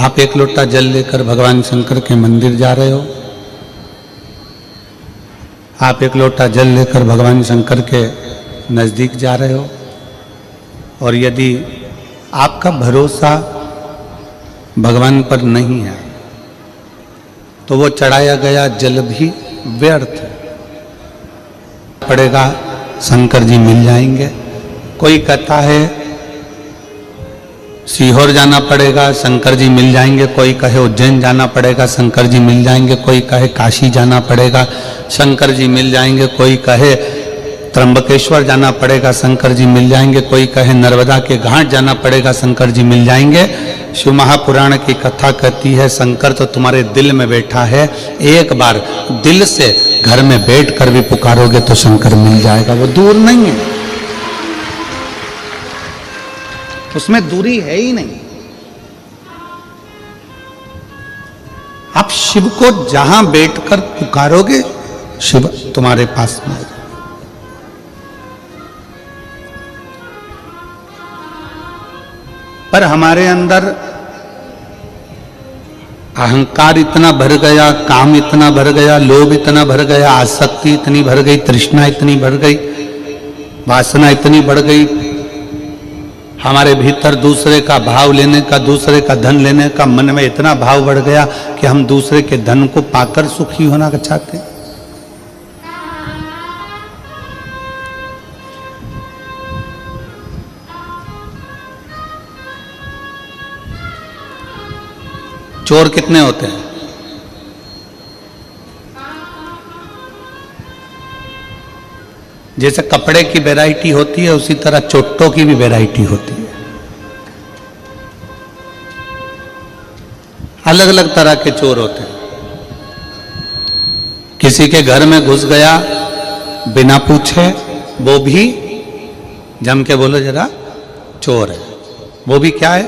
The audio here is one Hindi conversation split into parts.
आप एक लोटा जल लेकर भगवान शंकर के मंदिर जा रहे हो, आप एक लोटा जल लेकर भगवान शंकर के नज़दीक जा रहे हो, और यदि आपका भरोसा भगवान पर नहीं है तो वो चढ़ाया गया जल भी व्यर्थ पड़ेगा, शंकर जी मिल जाएंगे। कोई कहता है सीहोर जाना पड़ेगा, शंकर जी मिल जाएंगे। कोई कहे उज्जैन जाना पड़ेगा, शंकर जी मिल जाएंगे। कोई कहे काशी जाना पड़ेगा, शंकर जी मिल जाएंगे। कोई कहे त्र्यंबकेश्वर जाना पड़ेगा, शंकर जी मिल जाएंगे। कोई कहे नर्मदा के घाट जाना पड़ेगा, शंकर जी मिल जाएंगे। शिव महापुराण की कथा कहती है शंकर तो तुम्हारे दिल में बैठा है, एक बार दिल से घर में बैठ कर भी पुकारोगे तो शंकर मिल जाएगा। वो दूर नहीं है, उसमें दूरी है ही नहीं। आप शिव को जहां बैठकर पुकारोगे शिव तुम्हारे पास में। पर हमारे अंदर अहंकार इतना भर गया, काम इतना भर गया, लोभ इतना भर गया, आसक्ति इतनी भर गई, तृष्णा इतनी भर गई, वासना इतनी बढ़ गई, हमारे भीतर दूसरे का भाव लेने का, दूसरे का धन लेने का मन में इतना भाव बढ़ गया कि हम दूसरे के धन को पाकर सुखी होना चाहते हैं। चोर कितने होते हैं? जैसे कपड़े की वैरायटी होती है उसी तरह चोटों की भी वैरायटी होती है। अलग अलग तरह के चोर होते हैं। किसी के घर में घुस गया बिना पूछे, वो भी जम के बोलो जरा चोर है। वो भी क्या है?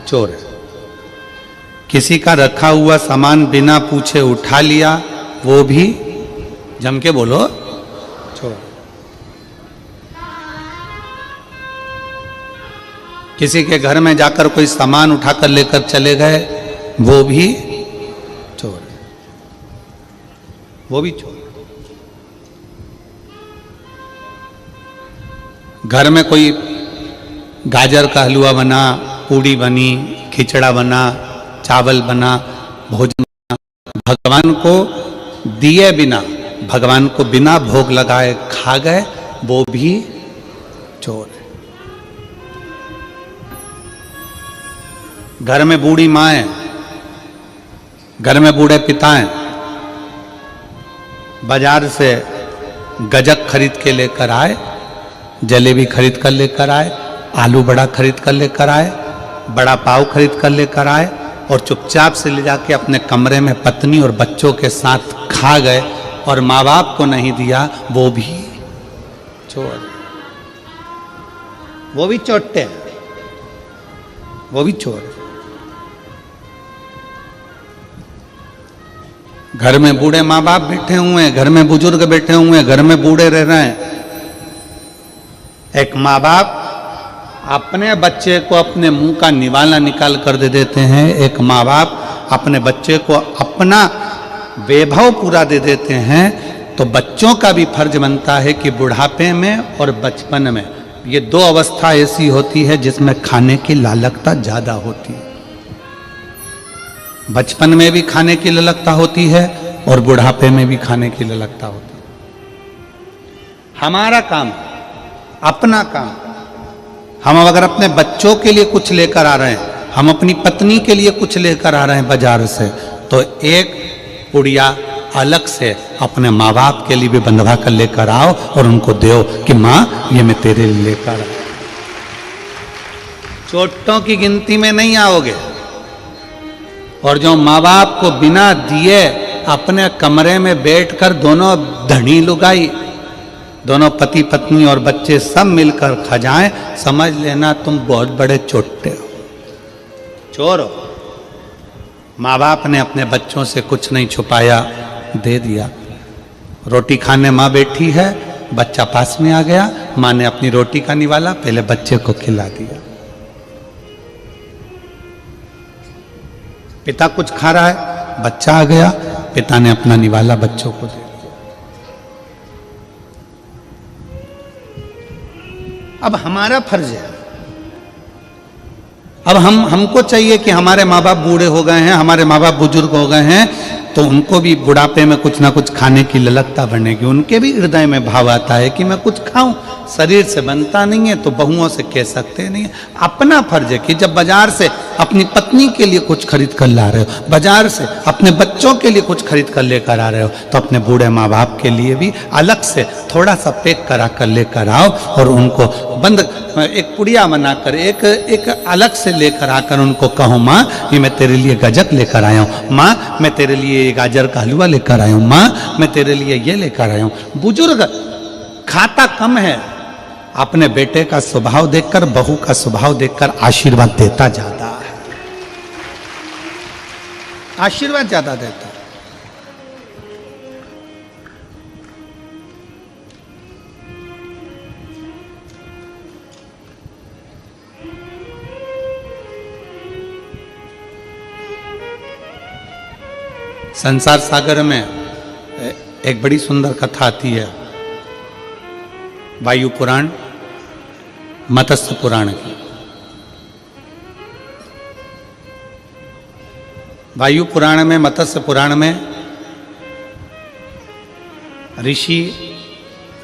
चोर है। किसी का रखा हुआ सामान बिना पूछे उठा लिया, वो भी जम के बोलो चोर। किसी के घर में जाकर कोई सामान उठाकर लेकर चले गए, वो भी चोर, वो भी चोर। घर में कोई गाजर का हलवा बना, पूड़ी बनी, खिचड़ा बना, चावल बना, भोजन बना, भगवान को दिए बिना, भगवान को बिना भोग लगाए खा गए, वो भी चोर है। घर में बूढ़ी माँ है, घर में बूढ़े पिता हैं, बाजार से गजक खरीद के लेकर आए, जलेबी खरीद कर लेकर आए, आलू बड़ा खरीद कर लेकर आए, बड़ा पाव खरीद कर लेकर आए, और चुपचाप से ले जाके अपने कमरे में पत्नी और बच्चों के साथ खा गए, और माँ बाप को नहीं दिया, वो भी चोर, वो भी चोटे हैं, वो भी चोर। घर में बूढ़े माँ बाप बैठे हुए हैं, घर में बुजुर्ग बैठे हुए हैं, घर में बूढ़े रह रहे हैं। एक माँ बाप अपने बच्चे को अपने मुंह का निवाला निकाल कर दे देते हैं, एक माँ बाप अपने बच्चे को अपना वैभव पूरा दे देते हैं। तो बच्चों का भी फर्ज बनता है कि बुढ़ापे में और बचपन में, ये दो अवस्था ऐसी होती है जिसमें खाने की लालकता ज्यादा होती है। बचपन में भी खाने की ललकता होती है और बुढ़ापे में भी खाने की ललकता होती है। हमारा काम, अपना काम, हम अगर अपने बच्चों के लिए कुछ लेकर आ रहे हैं, हम अपनी पत्नी के लिए कुछ लेकर आ रहे हैं बाजार से, तो एक पुड़िया अलग से अपने माँ बाप के लिए भी बंधवा कर लेकर आओ और उनको दो कि माँ ये मैं तेरे लिए लेकर आया। चोटों की गिनती में नहीं आओगे। और जो माँ बाप को बिना दिए अपने कमरे में बैठकर दोनों धनी लुगाई, दोनों पति पत्नी और बच्चे सब मिलकर खा जाएं, समझ लेना तुम बहुत बड़े चोटे हो, चोर हो। माँ बाप ने अपने बच्चों से कुछ नहीं छुपाया, दे दिया। रोटी खाने माँ बैठी है, बच्चा पास में आ गया, माँ ने अपनी रोटी का निवाला पहले बच्चे को खिला दिया। पिता कुछ खा रहा है, बच्चा आ गया, पिता ने अपना निवाला बच्चों को दे दिया। अब हमारा फर्ज है, अब हमको चाहिए कि हमारे माँ बाप बूढ़े हो गए हैं, हमारे माँ बाप बुजुर्ग हो गए हैं, तो उनको भी बुढ़ापे में कुछ ना कुछ खाने की ललकता बनेगी। उनके भी हृदय में भाव आता है कि मैं कुछ खाऊं। शरीर से बनता नहीं है तो बहुओं से कह सकते नहीं है। अपना फर्ज है कि जब बाजार से अपनी पत्नी के लिए कुछ खरीद कर ला रहे हो, बाजार से अपने बच्चों के लिए कुछ खरीद कर लेकर आ रहे हो, तो अपने बूढ़े माँ बाप के लिए भी अलग से थोड़ा सा पैक करा कर लेकर आओ और उनको बंद एक पुड़िया बनाकर एक अलग से लेकर आकर उनको कहो, माँ ये मैं तेरे लिए गजक लेकर आया हूँ, माँ मैं तेरे लिए गाजर का हलवा लेकर आया हूँ, माँ मैं तेरे लिए ये लेकर आया हूँ। बुजुर्ग खाता कम है, अपने बेटे का स्वभाव देखकर, बहू का स्वभाव देखकर आशीर्वाद देता ज्यादा है, आशीर्वाद ज्यादा देता है। संसार सागर में एक बड़ी सुंदर कथा आती है, वायु पुराण मत्स्य पुराण की। वायु पुराण में, मत्स्य पुराण में ऋषि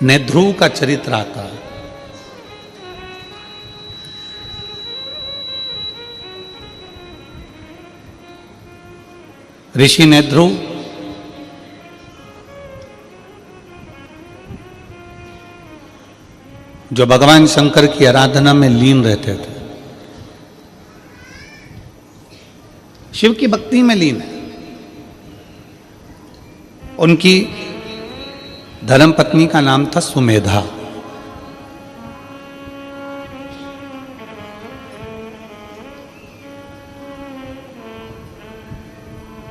नेध्रुव का चरित्र आता है। ऋषि नेध्रुव जो भगवान शंकर की आराधना में लीन रहते थे, शिव की भक्ति में लीन है। उनकी धर्मपत्नी का नाम था सुमेधा।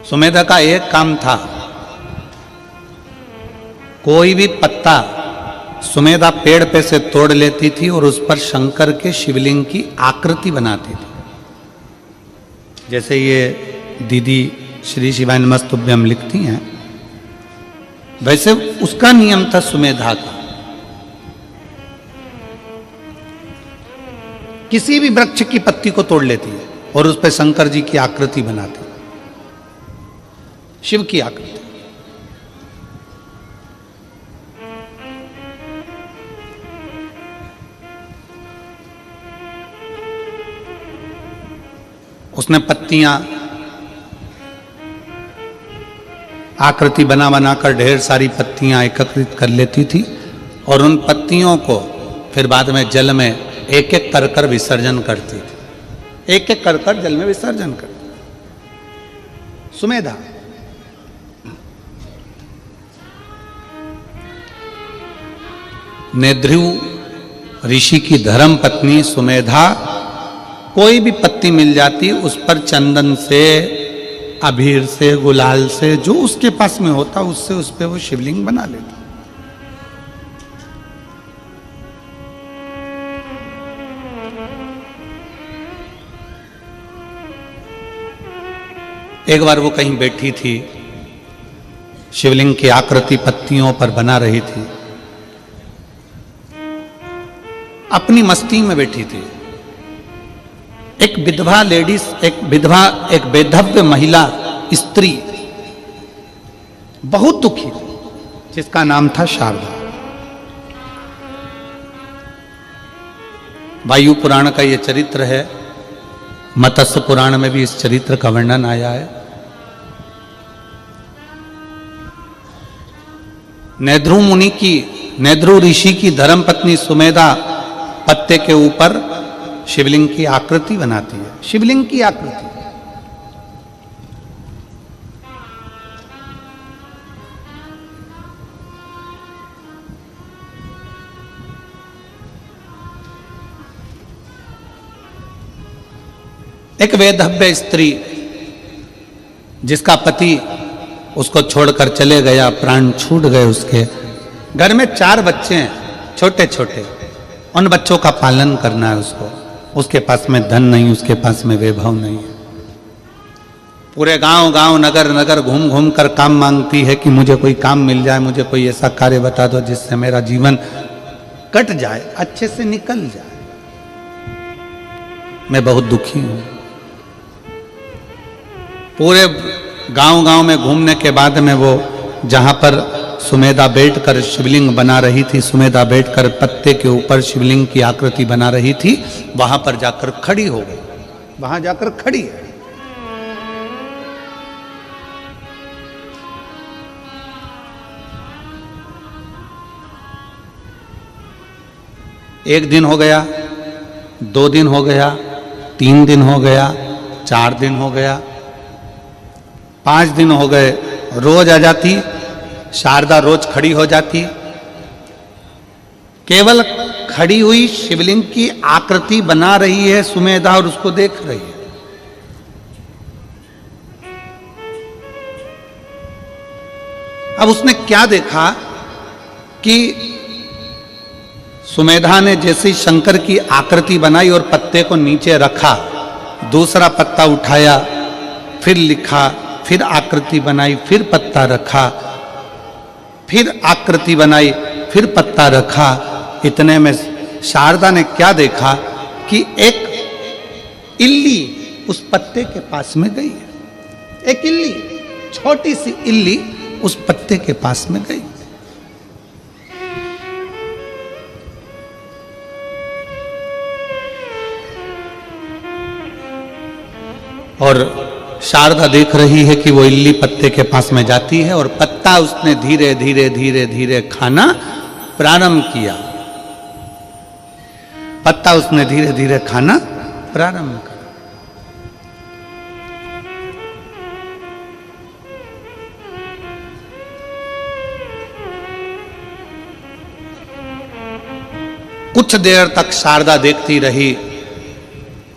सुमेधा का एक काम था, कोई भी पत्ता सुमेधा पेड़ पे से तोड़ लेती थी और उस पर शंकर के शिवलिंग की आकृति बनाती थी। जैसे ये दीदी श्री शिवाय नमस्तुभ्यम लिखती हैं, वैसे उसका नियम था सुमेधा का। किसी भी वृक्ष की पत्ती को तोड़ लेती है और उस पर शंकर जी की आकृति बनाती, शिव की आकृति। उसने पत्तियां आकृति बना बनाकर ढेर सारी पत्तियां एकत्रित कर लेती थी और उन पत्तियों को फिर बाद में जल में एक एक कर कर विसर्जन करती थी, एक एक कर कर जल में विसर्जन करती सुमेधा। नेध्रुव ऋषि की धर्म पत्नी सुमेधा कोई भी पत्ती मिल जाती, उस पर चंदन से, अबीर से, गुलाल से, जो उसके पास में होता उससे उस पे वो शिवलिंग बना लेती। एक बार वो कहीं बैठी थी, शिवलिंग की आकृति पत्तियों पर बना रही थी, अपनी मस्ती में बैठी थी। एक विधवा लेडीज, एक बेधव्य महिला स्त्री बहुत दुखी थी, जिसका नाम था शारदा। वायु पुराण का यह चरित्र है, मत्स्य पुराण में भी इस चरित्र का वर्णन आया है। नेध्रुव ऋषि की धर्मपत्नी सुमेधा पत्ते के ऊपर शिवलिंग की आकृति बनाती है, शिवलिंग की आकृति। एक वेधव्य स्त्री जिसका पति उसको छोड़कर चले गया, प्राण छूट गए उसके, घर में 4 बच्चे हैं छोटे छोटे, उन बच्चों का पालन करना है उसको, उसके पास में धन नहीं, उसके पास में वैभव नहीं है। पूरे गांव गांव नगर नगर घूम घूम कर काम मांगती है कि मुझे कोई काम मिल जाए, मुझे कोई ऐसा कार्य बता दो जिससे मेरा जीवन कट जाए, अच्छे से निकल जाए। मैं बहुत दुखी हूं। पूरे गांव गांव में घूमने के बाद में वो जहां पर सुमेधा बैठकर शिवलिंग बना रही थी, सुमेधा बैठकर पत्ते के ऊपर शिवलिंग की आकृति बना रही थी, वहां पर जाकर खड़ी हो गई, वहां जाकर खड़ी है। एक दिन हो गया, 2 दिन हो गया, 3 दिन हो गया, 4 दिन हो गया, 5 दिन हो गए। रोज आ जाती शारदा, रोज खड़ी हो जाती, केवल खड़ी हुई शिवलिंग की आकृति बना रही है सुमेधा और उसको देख रही है। अब उसने क्या देखा कि सुमेधा ने जैसे ही शंकर की आकृति बनाई और पत्ते को नीचे रखा, दूसरा पत्ता उठाया, फिर लिखा, फिर आकृति बनाई, फिर पत्ता रखा, फिर आकृति बनाई, फिर पत्ता रखा। इतने में शारदा ने क्या देखा कि एक इल्ली उस पत्ते के पास में गई है। एक इल्ली, छोटी सी इल्ली उस पत्ते के पास में गई। और शारदा देख रही है कि वो इल्ली पत्ते के पास में जाती है और पत्ता उसने धीरे धीरे धीरे धीरे खाना प्रारंभ किया। पत्ता उसने धीरे धीरे खाना प्रारंभ किया। कुछ देर तक शारदा देखती रही।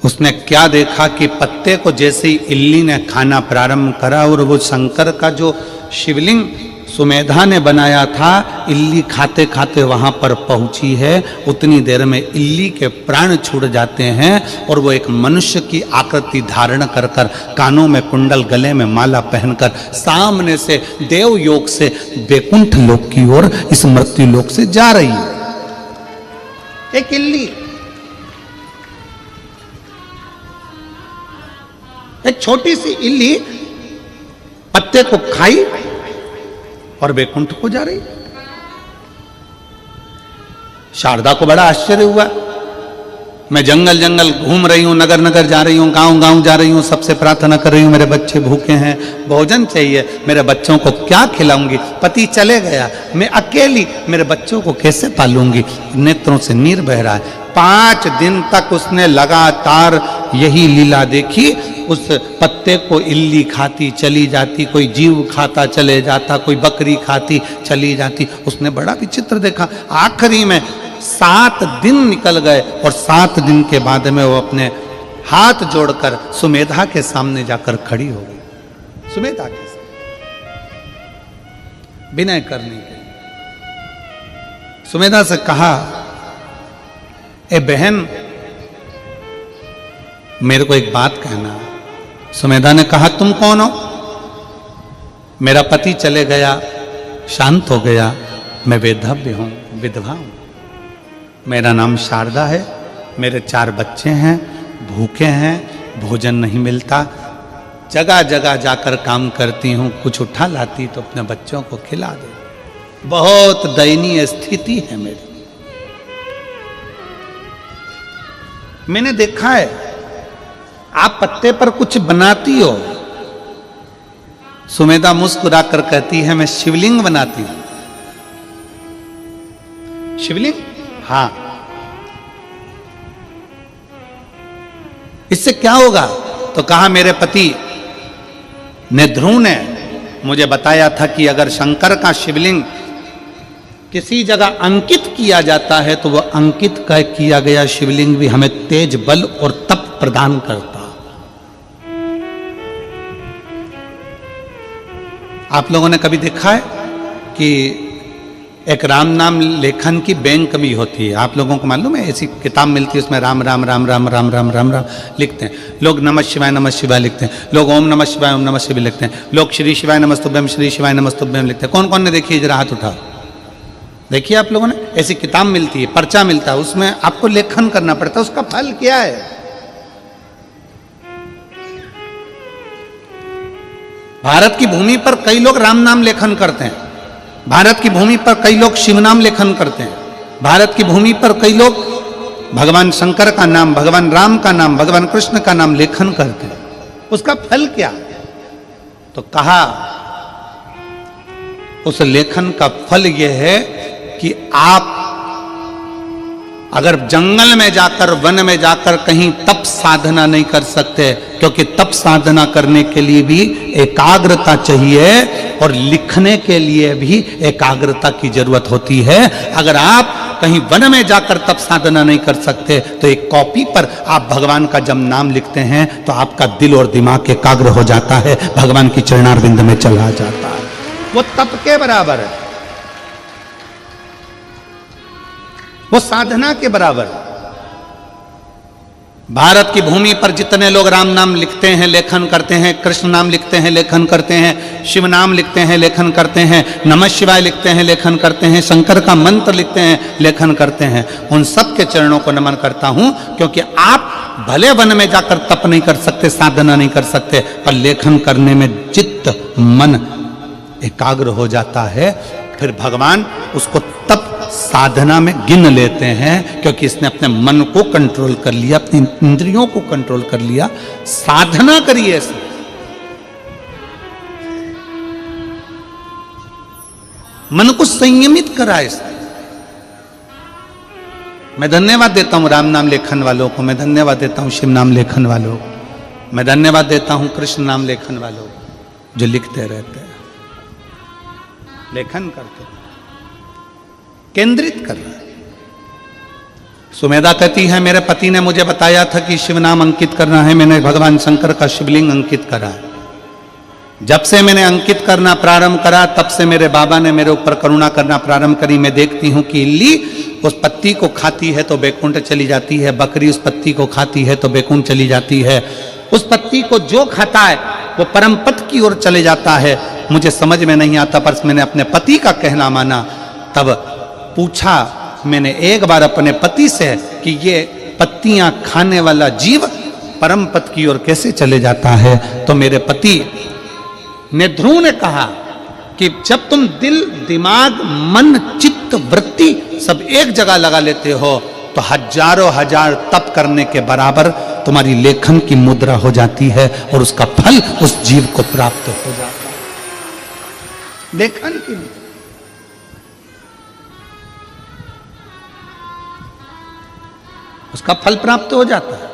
उसने क्या देखा कि पत्ते को जैसे ही इल्ली ने खाना प्रारंभ करा और वो शंकर का जो शिवलिंग सुमेधा ने बनाया था, इल्ली खाते खाते वहां पर पहुंची है। उतनी देर में इल्ली के प्राण छूट जाते हैं और वो एक मनुष्य की आकृति धारण कर कर, कानों में कुंडल, गले में माला पहनकर सामने से देव योग से बैकुंठ लोक की ओर, इस मृत्यु लोक से जा रही है। एक इल्ली, एक छोटी सी इल्ली पत्ते को खाई और बैकुंठ को जा रही। शारदा को बड़ा आश्चर्य हुआ। मैं जंगल जंगल घूम रही हूं, नगर नगर जा रही हूं, गांव गांव जा रही हूं, सबसे प्रार्थना कर रही हूं, मेरे बच्चे भूखे हैं, भोजन चाहिए, मेरे बच्चों को क्या खिलाऊंगी? पति चले गया, मैं अकेली मेरे बच्चों को कैसे पालूंगी? नेत्रों से नीर बह रहा है। 5 दिन तक उसने लगातार यही लीला देखी। उस पत्ते को इल्ली खाती चली जाती, कोई जीव खाता चले जाता, कोई बकरी खाती चली जाती। उसने बड़ा विचित्र देखा। आखिरी में 7 दिन निकल गए और 7 दिन के बाद में वो अपने हाथ जोड़कर सुमेधा के सामने जाकर खड़ी हो गई। सुमेधा के सामने विनय करने के लिए सुमेधा से कहा, ए बहन, मेरे को एक बात कहना। सुमेधा ने कहा, तुम कौन हो? मेरा पति चले गया, शांत हो गया, मैं वेधव्य हूं, विधवा हूं। मेरा नाम शारदा है, मेरे 4 बच्चे हैं, भूखे हैं, भोजन नहीं मिलता, जगह जगह जाकर काम करती हूं, कुछ उठा लाती तो अपने बच्चों को खिला दे। बहुत दयनीय स्थिति है मेरी। मैंने देखा है आप पत्ते पर कुछ बनाती हो। सुमेधा मुस्कुरा कर कहती है, मैं शिवलिंग बनाती हूं। शिवलिंग? हां। इससे क्या होगा? तो कहा, मेरे पति ने, ध्रुव ने मुझे बताया था कि अगर शंकर का शिवलिंग किसी जगह अंकित किया जाता है तो वह अंकित किया गया शिवलिंग भी हमें तेज बल और तप प्रदान करता। आप लोगों ने कभी देखा है कि एक राम नाम लेखन की बैंक भी होती है, आप लोगों को मालूम है? ऐसी किताब मिलती है, उसमें राम राम राम राम राम राम राम राम लिखते हैं लोग, नमः शिवाय लिखते हैं लोग, ओम नमः शिवाय लिखते हैं लोग, श्री शिवाय नमस्तुभ्यम लिखते हैं। कौन कौन ने देखी? जरा हाथ उठाओ। देखिए आप लोगों ने, ऐसी किताब मिलती है, पर्चा मिलता है, उसमें आपको लेखन करना पड़ता है। उसका फल क्या है? भारत की भूमि पर कई लोग राम नाम लेखन करते हैं, भारत की भूमि पर कई लोग शिव नाम लेखन करते हैं, भारत की भूमि पर कई लोग भगवान शंकर का नाम, भगवान राम का नाम, भगवान कृष्ण का नाम लेखन करते हैं। उसका फल क्या? तो कहा उस लेखन का फल यह है कि आप अगर जंगल में जाकर, वन में जाकर कहीं तप साधना नहीं कर सकते, क्योंकि तप साधना करने के लिए भी एकाग्रता चाहिए और लिखने के लिए भी एकाग्रता की जरूरत होती है। अगर आप कहीं वन में जाकर तप साधना नहीं कर सकते, तो एक कॉपी पर आप भगवान का जब नाम लिखते हैं तो आपका दिल और दिमाग एकाग्र हो जाता है, भगवान की चरणारविंद में चला जाता है। वो तप के बराबर है, वो साधना के बराबर। भारत की भूमि पर जितने लोग राम नाम लिखते हैं, लेखन करते हैं, कृष्ण नाम लिखते हैं, लेखन करते हैं, शिव नाम लिखते हैं, लेखन करते हैं, नमः शिवाय लिखते हैं, लेखन करते हैं, शंकर का मंत्र लिखते हैं, लेखन करते हैं, उन सब के चरणों को नमन करता हूं। क्योंकि आप भले वन में जाकर तप नहीं कर सकते, साधना नहीं कर सकते, पर लेखन करने में चित्त मन एकाग्र हो जाता है। फिर भगवान उसको तप साधना में गिन लेते हैं, क्योंकि इसने अपने मन को कंट्रोल कर लिया, अपनी इंद्रियों को कंट्रोल कर लिया। साधना करिए इसने। मन को संयमित करा इसने। मैं धन्यवाद देता हूं राम नाम लेखन वालों को, मैं धन्यवाद देता हूं शिव नाम लेखन वालों को, मैं धन्यवाद देता हूं कृष्ण नाम लेखन वालों को, जो लिखते रहते हैं, लेखन करते, केंद्रित कर रहा है। सुमेधा कहती है, मेरे पति ने मुझे बताया था कि शिव नाम अंकित करना है, मैंने भगवान शंकर का शिवलिंग अंकित करा है। जब से मैंने अंकित करना प्रारंभ करा, तब से मेरे बाबा ने मेरे ऊपर करुणा करना प्रारंभ करी। मैं देखती हूं कि इल्ली उस पत्ती को खाती है तो बैकुंठ चली जाती है, बकरी उस पत्ती को खाती है तो बैकुंठ चली जाती है। उस पत्ती को जो खाता है वो परम पद की ओर चले जाता है। मुझे समझ में नहीं आता, पर मैंने अपने पति का कहना माना। तब पूछा मैंने एक बार अपने पति से कि ये पत्तियां खाने वाला जीव परम पद की ओर कैसे चले जाता है? तो मेरे पति ने, ध्रुव ने कहा कि जब तुम दिल, दिमाग, मन, चित्त, वृत्ति सब एक जगह लगा लेते हो, तो हजारों हजार तप करने के बराबर तुम्हारी लेखन की मुद्रा हो जाती है और उसका फल उस जीव को प्राप्त हो जाता है। लेखन की मुद्रा, उसका फल प्राप्त हो जाता है।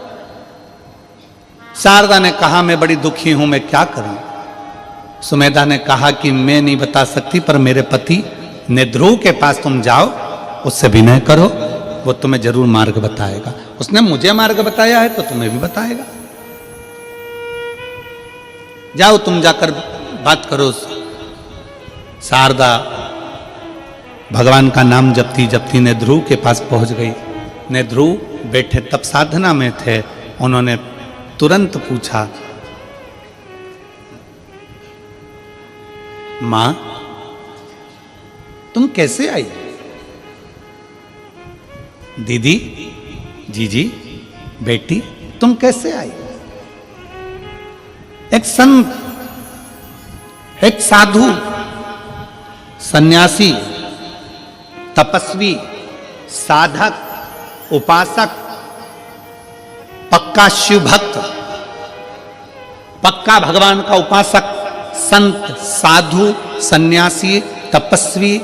शारदा ने कहा, मैं बड़ी दुखी हूं, मैं क्या करूं? सुमेधा ने कहा कि मैं नहीं बता सकती, पर मेरे पति ने, ध्रुव के पास तुम जाओ, उससे विनय करो, वो तुम्हें जरूर मार्ग बताएगा। उसने मुझे मार्ग बताया है तो तुम्हें भी बताएगा। जाओ तुम जाकर बात करो। शारदा भगवान का नाम जपती जपती ने ध्रुव के पास पहुंच गई। ने ध्रुव बैठे तप साधना में थे, उन्होंने तुरंत पूछा, मां तुम कैसे आई? दीदी, जीजी, बेटी तुम कैसे आई? एक संत, एक साधु, सन्यासी, तपस्वी, साधक, उपासक, पक्का शिव भक्त, पक्का भगवान का उपासक, संत, साधु, सन्यासी, तपस्वी,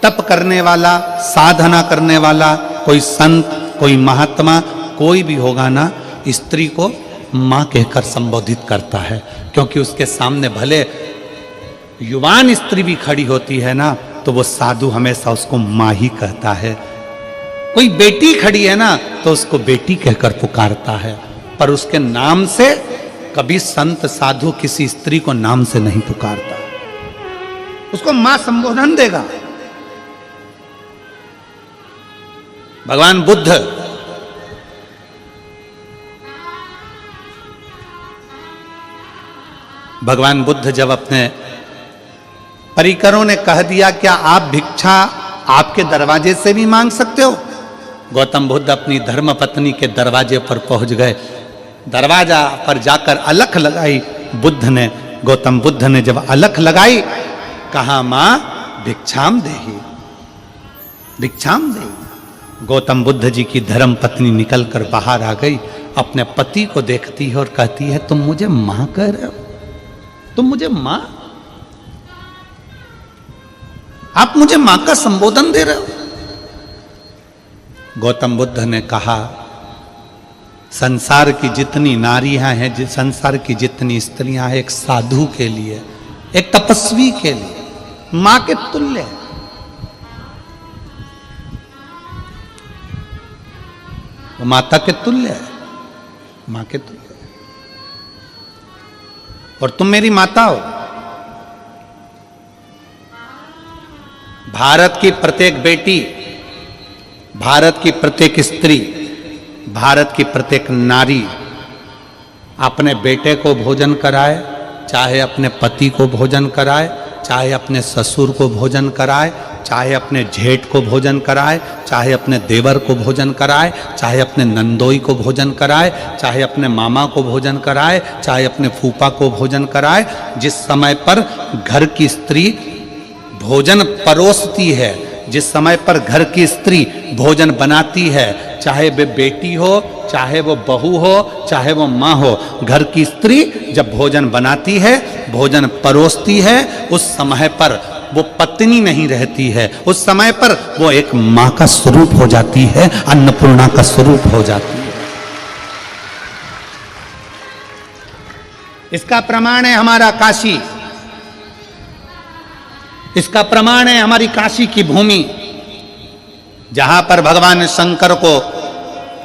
तप करने वाला, साधना करने वाला, कोई संत, कोई महात्मा, कोई भी होगा ना, स्त्री को मां कहकर संबोधित करता है। क्योंकि उसके सामने भले युवान स्त्री भी खड़ी होती है ना, तो वो साधु हमेशा उसको मां ही कहता है। कोई बेटी खड़ी है ना, तो उसको बेटी कहकर पुकारता है, पर उसके नाम से कभी संत साधु किसी स्त्री को नाम से नहीं पुकारता, उसको मां संबोधन देगा। भगवान बुद्ध जब अपने परिकरों ने कह दिया क्या आप भिक्षा आपके दरवाजे से भी मांग सकते हो, गौतम बुद्ध अपनी धर्मपत्नी के दरवाजे पर पहुंच गए। दरवाजा पर जाकर अलख लगाई गौतम बुद्ध ने जब अलख लगाई, कहा मां भिक्षाम देहि, भिक्षाम देहि। गौतम बुद्ध जी की धर्म पत्नी निकलकर बाहर आ गई, अपने पति को देखती है और कहती है तुम मुझे मां कह रहे हो, तुम मुझे मां, आप मुझे मां का संबोधन दे रहे हो। गौतम बुद्ध ने कहा संसार की जितनी नारियां हैं, संसार की जितनी स्त्रियां हैं, एक साधु के लिए, एक तपस्वी के लिए मां के तुल्य है। वो माता के तुल्य है, मां के तुल्य है। और तुम मेरी माता हो। भारत की प्रत्येक बेटी, भारत की प्रत्येक स्त्री, भारत की प्रत्येक नारी अपने बेटे को भोजन कराए, चाहे अपने पति को भोजन कराए, चाहे अपने ससुर को भोजन कराए, चाहे अपने जेठ को भोजन कराए, चाहे अपने देवर को भोजन कराए, चाहे अपने नंदोई को भोजन कराए, चाहे अपने मामा को भोजन कराए, चाहे अपने फूफा को भोजन कराए। जिस समय पर घर की स्त्री भोजन परोसती है, जिस समय पर घर की स्त्री भोजन बनाती है, चाहे वे बेटी हो, चाहे वो बहू हो, चाहे वो माँ हो, घर की स्त्री जब भोजन बनाती है, भोजन परोसती है, उस समय पर वो पत्नी नहीं रहती है, उस समय पर वो एक माँ का स्वरूप हो जाती है, अन्नपूर्णा का स्वरूप हो जाती है। इसका प्रमाण है हमारा काशी, इसका प्रमाण है हमारी काशी की भूमि, जहां पर भगवान शंकर को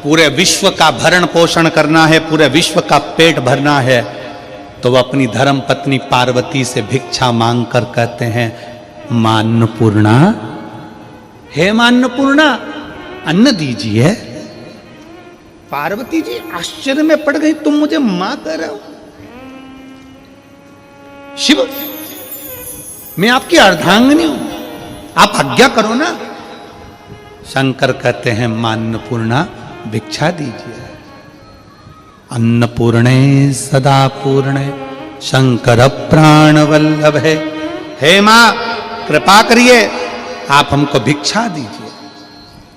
पूरे विश्व का भरण पोषण करना है, पूरे विश्व का पेट भरना है, तो वह अपनी धर्म पत्नी पार्वती से भिक्षा मांग कर कहते हैं मां अन्नपूर्णा, हे मां अन्नपूर्णा अन्न दीजिए। पार्वती जी आश्चर्य में पड़ गई, तुम मुझे मां कह रहे हो? शिव, मैं आपकी अर्धांगिनी हूं, आप आज्ञा करो ना। शंकर कहते हैं मां अन्नपूर्णा भिक्षा दीजिए। अन्नपूर्णे सदा पूर्णे शंकर प्राण वल्लभे, हे मां कृपा करिए, आप हमको भिक्षा दीजिए।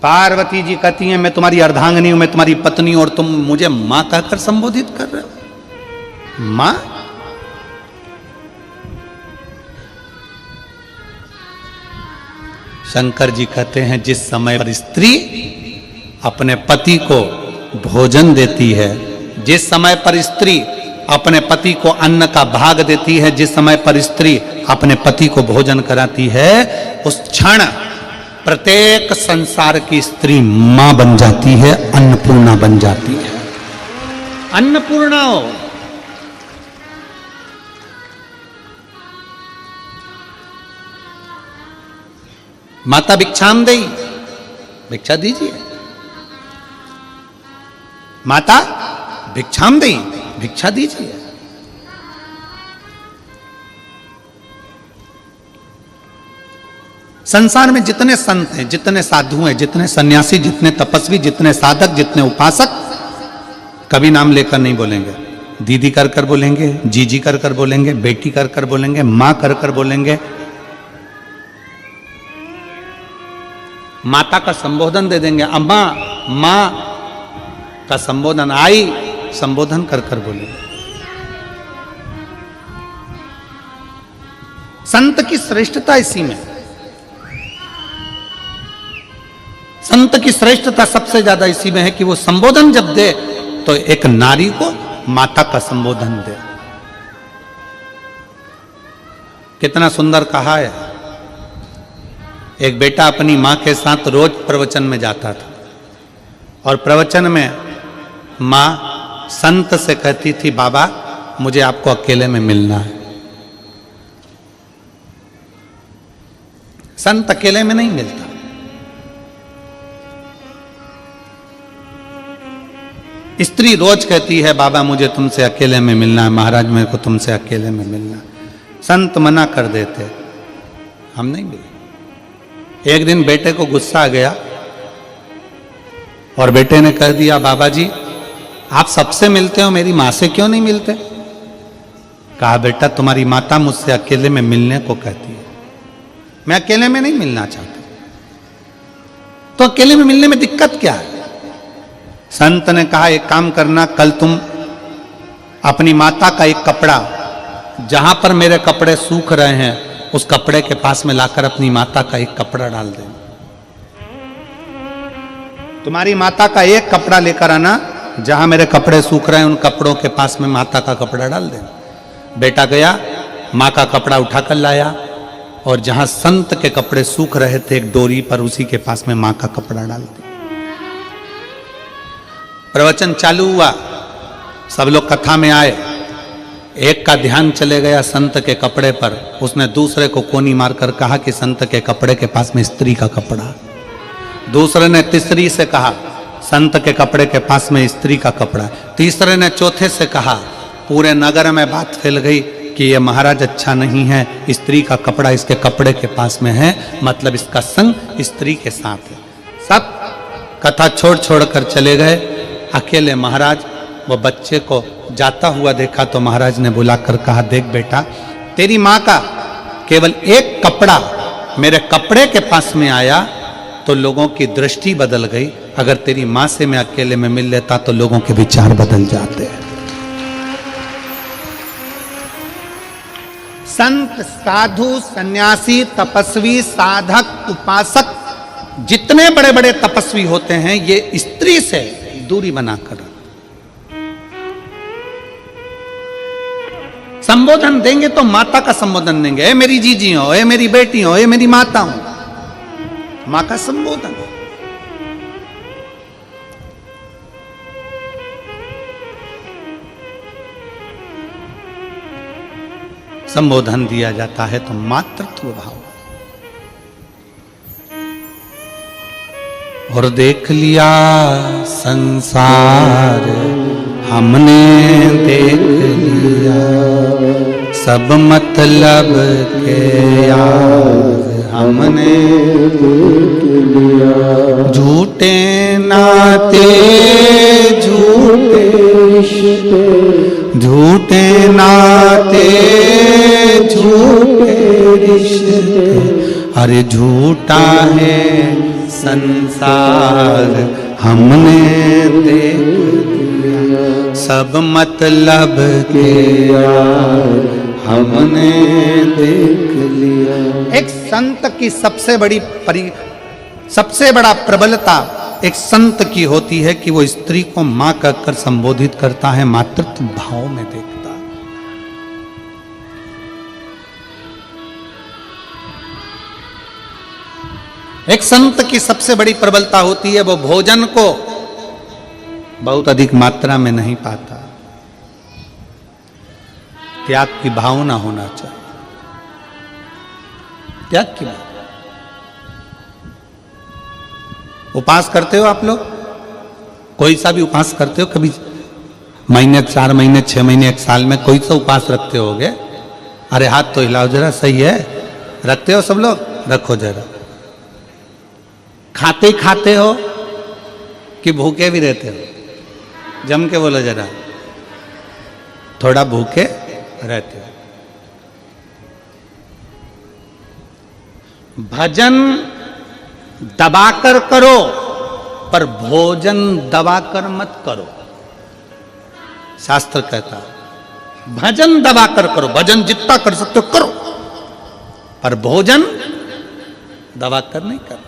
पार्वती जी कहती हैं मैं तुम्हारी अर्धांगिनी हूं, मैं तुम्हारी पत्नी, और तुम मुझे मां कहकर संबोधित कर रहे हो? मां? शंकर जी कहते हैं जिस समय पर स्त्री अपने पति को भोजन देती है, जिस समय पर स्त्री अपने पति को अन्न का भाग देती है, जिस समय पर स्त्री अपने पति को भोजन कराती है, उस क्षण प्रत्येक संसार की स्त्री मां बन जाती है, अन्नपूर्णा बन जाती है। अन्नपूर्णा हो। माता भिक्षाम देई, भिक्षा दीजिए। माता भिक्षाम देई, भिक्षा दीजिए। संसार में जितने संत हैं, जितने साधु हैं, जितने सन्यासी, जितने तपस्वी, जितने साधक, जितने उपासक, कभी नाम लेकर नहीं बोलेंगे। दीदी कर कर बोलेंगे, जीजी कर कर बोलेंगे, बेटी कर कर बोलेंगे, मां कर कर बोलेंगे। माता का संबोधन दे देंगे, अम्मा, मां का संबोधन, आई संबोधन कर कर बोलेंगे। संत की श्रेष्ठता इसी में, संत की श्रेष्ठता सबसे ज्यादा इसी में है कि वो संबोधन जब दे तो एक नारी को माता का संबोधन दे। कितना सुंदर कहा है। एक बेटा अपनी मां के साथ रोज प्रवचन में जाता था और प्रवचन में मां संत से कहती थी बाबा मुझे आपको अकेले में मिलना है। संत अकेले में नहीं मिलता। स्त्री रोज कहती है बाबा मुझे तुमसे अकेले में मिलना है, महाराज मेरे को तुमसे अकेले में मिलना है। संत मना कर देते, हम नहीं मिले। एक दिन बेटे को गुस्सा आ गया और बेटे ने कह दिया बाबा जी आप सबसे मिलते हो, मेरी माँ से क्यों नहीं मिलते? कहा बेटा तुम्हारी माता मुझसे अकेले में मिलने को कहती है, मैं अकेले में नहीं मिलना चाहता। तो अकेले में मिलने में दिक्कत क्या है? संत ने कहा एक काम करना, कल तुम अपनी माता का एक कपड़ा, जहां पर मेरे कपड़े सूख रहे हैं उस कपड़े के पास में लाकर अपनी माता का एक कपड़ा डाल देना। तुम्हारी माता का एक कपड़ा लेकर आना, जहां मेरे कपड़े सूख रहे हैं उन कपड़ों के पास में माता का कपड़ा डाल देना। बेटा गया, माँ का कपड़ा उठाकर लाया और जहां संत के कपड़े सूख रहे थे एक डोरी पर, उसी के पास में माँ का कपड़ा डाल दिया। प्रवचन चालू हुआ, सब लोग कथा में आए। एक का ध्यान चले गया संत के कपड़े पर, उसने दूसरे को कोनी मारकर कहा कि संत के कपड़े के पास में स्त्री का कपड़ा। दूसरे ने तीसरी से कहा संत के कपड़े के पास में स्त्री का कपड़ा। तीसरे ने चौथे से कहा, पूरे नगर में बात फैल गई कि ये महाराज अच्छा नहीं है, स्त्री का कपड़ा इसके कपड़े के पास में है, मतलब इसका संग स्त्री के साथ है। सब कथा छोड़ छोड़ कर चले गए। अकेले महाराज वो बच्चे को जाता हुआ देखा तो महाराज ने बुलाकर कहा देख बेटा, तेरी माँ का केवल एक कपड़ा मेरे कपड़े के पास में आया तो लोगों की दृष्टि बदल गई, अगर तेरी माँ से मैं अकेले में मिल लेता तो लोगों के विचार बदल जाते हैं। संत, साधु, सन्यासी, तपस्वी, साधक, उपासक, जितने बड़े बड़े तपस्वी होते हैं ये स्त्री से दूरी बनाकर संबोधन देंगे तो माता का संबोधन देंगे, ए मेरी जीजी हो, ए मेरी बेटी हो, ए मेरी माता हो, मां का संबोधन। संबोधन दिया जाता है तो मातृत्व भाव। और देख लिया संसार हमने देख लिया, सब मतलब के यार हमने देख लिया। झूठे नाते झूठे रिश्ते, झूठे नाते झूठे रिश्ते, अरे झूठा है संसार हमने देख लिया, सब मतलब के यार हमने देख लिया। एक संत की सबसे बड़ा प्रबलता एक संत की होती है कि वो स्त्री को मां कहकर संबोधित करता है, मातृत्व भाव में देखता। एक संत की सबसे बड़ी प्रबलता होती है वो भोजन को बहुत अधिक मात्रा में नहीं पाता, त्याग की भावना होना चाहिए, त्याग की भावना। उपास करते हो आप लोग? कोई सा भी उपास करते हो? कभी महीने, 4 महीने, 6 महीने, 1 साल में कोई सा उपास रखते होगे? अरे हाथ तो हिलाओ जरा, सही है, रखते हो सब लोग? रखो जरा। खाते ही खाते हो कि भूखे भी रहते हो? जम के बोलो जरा, थोड़ा भूखे रहते हो। भजन दबाकर करो पर भोजन दबाकर मत करो। शास्त्र कहता है भजन दबाकर करो, भजन जितना कर सकते हो करो, पर भोजन दबाकर नहीं करो।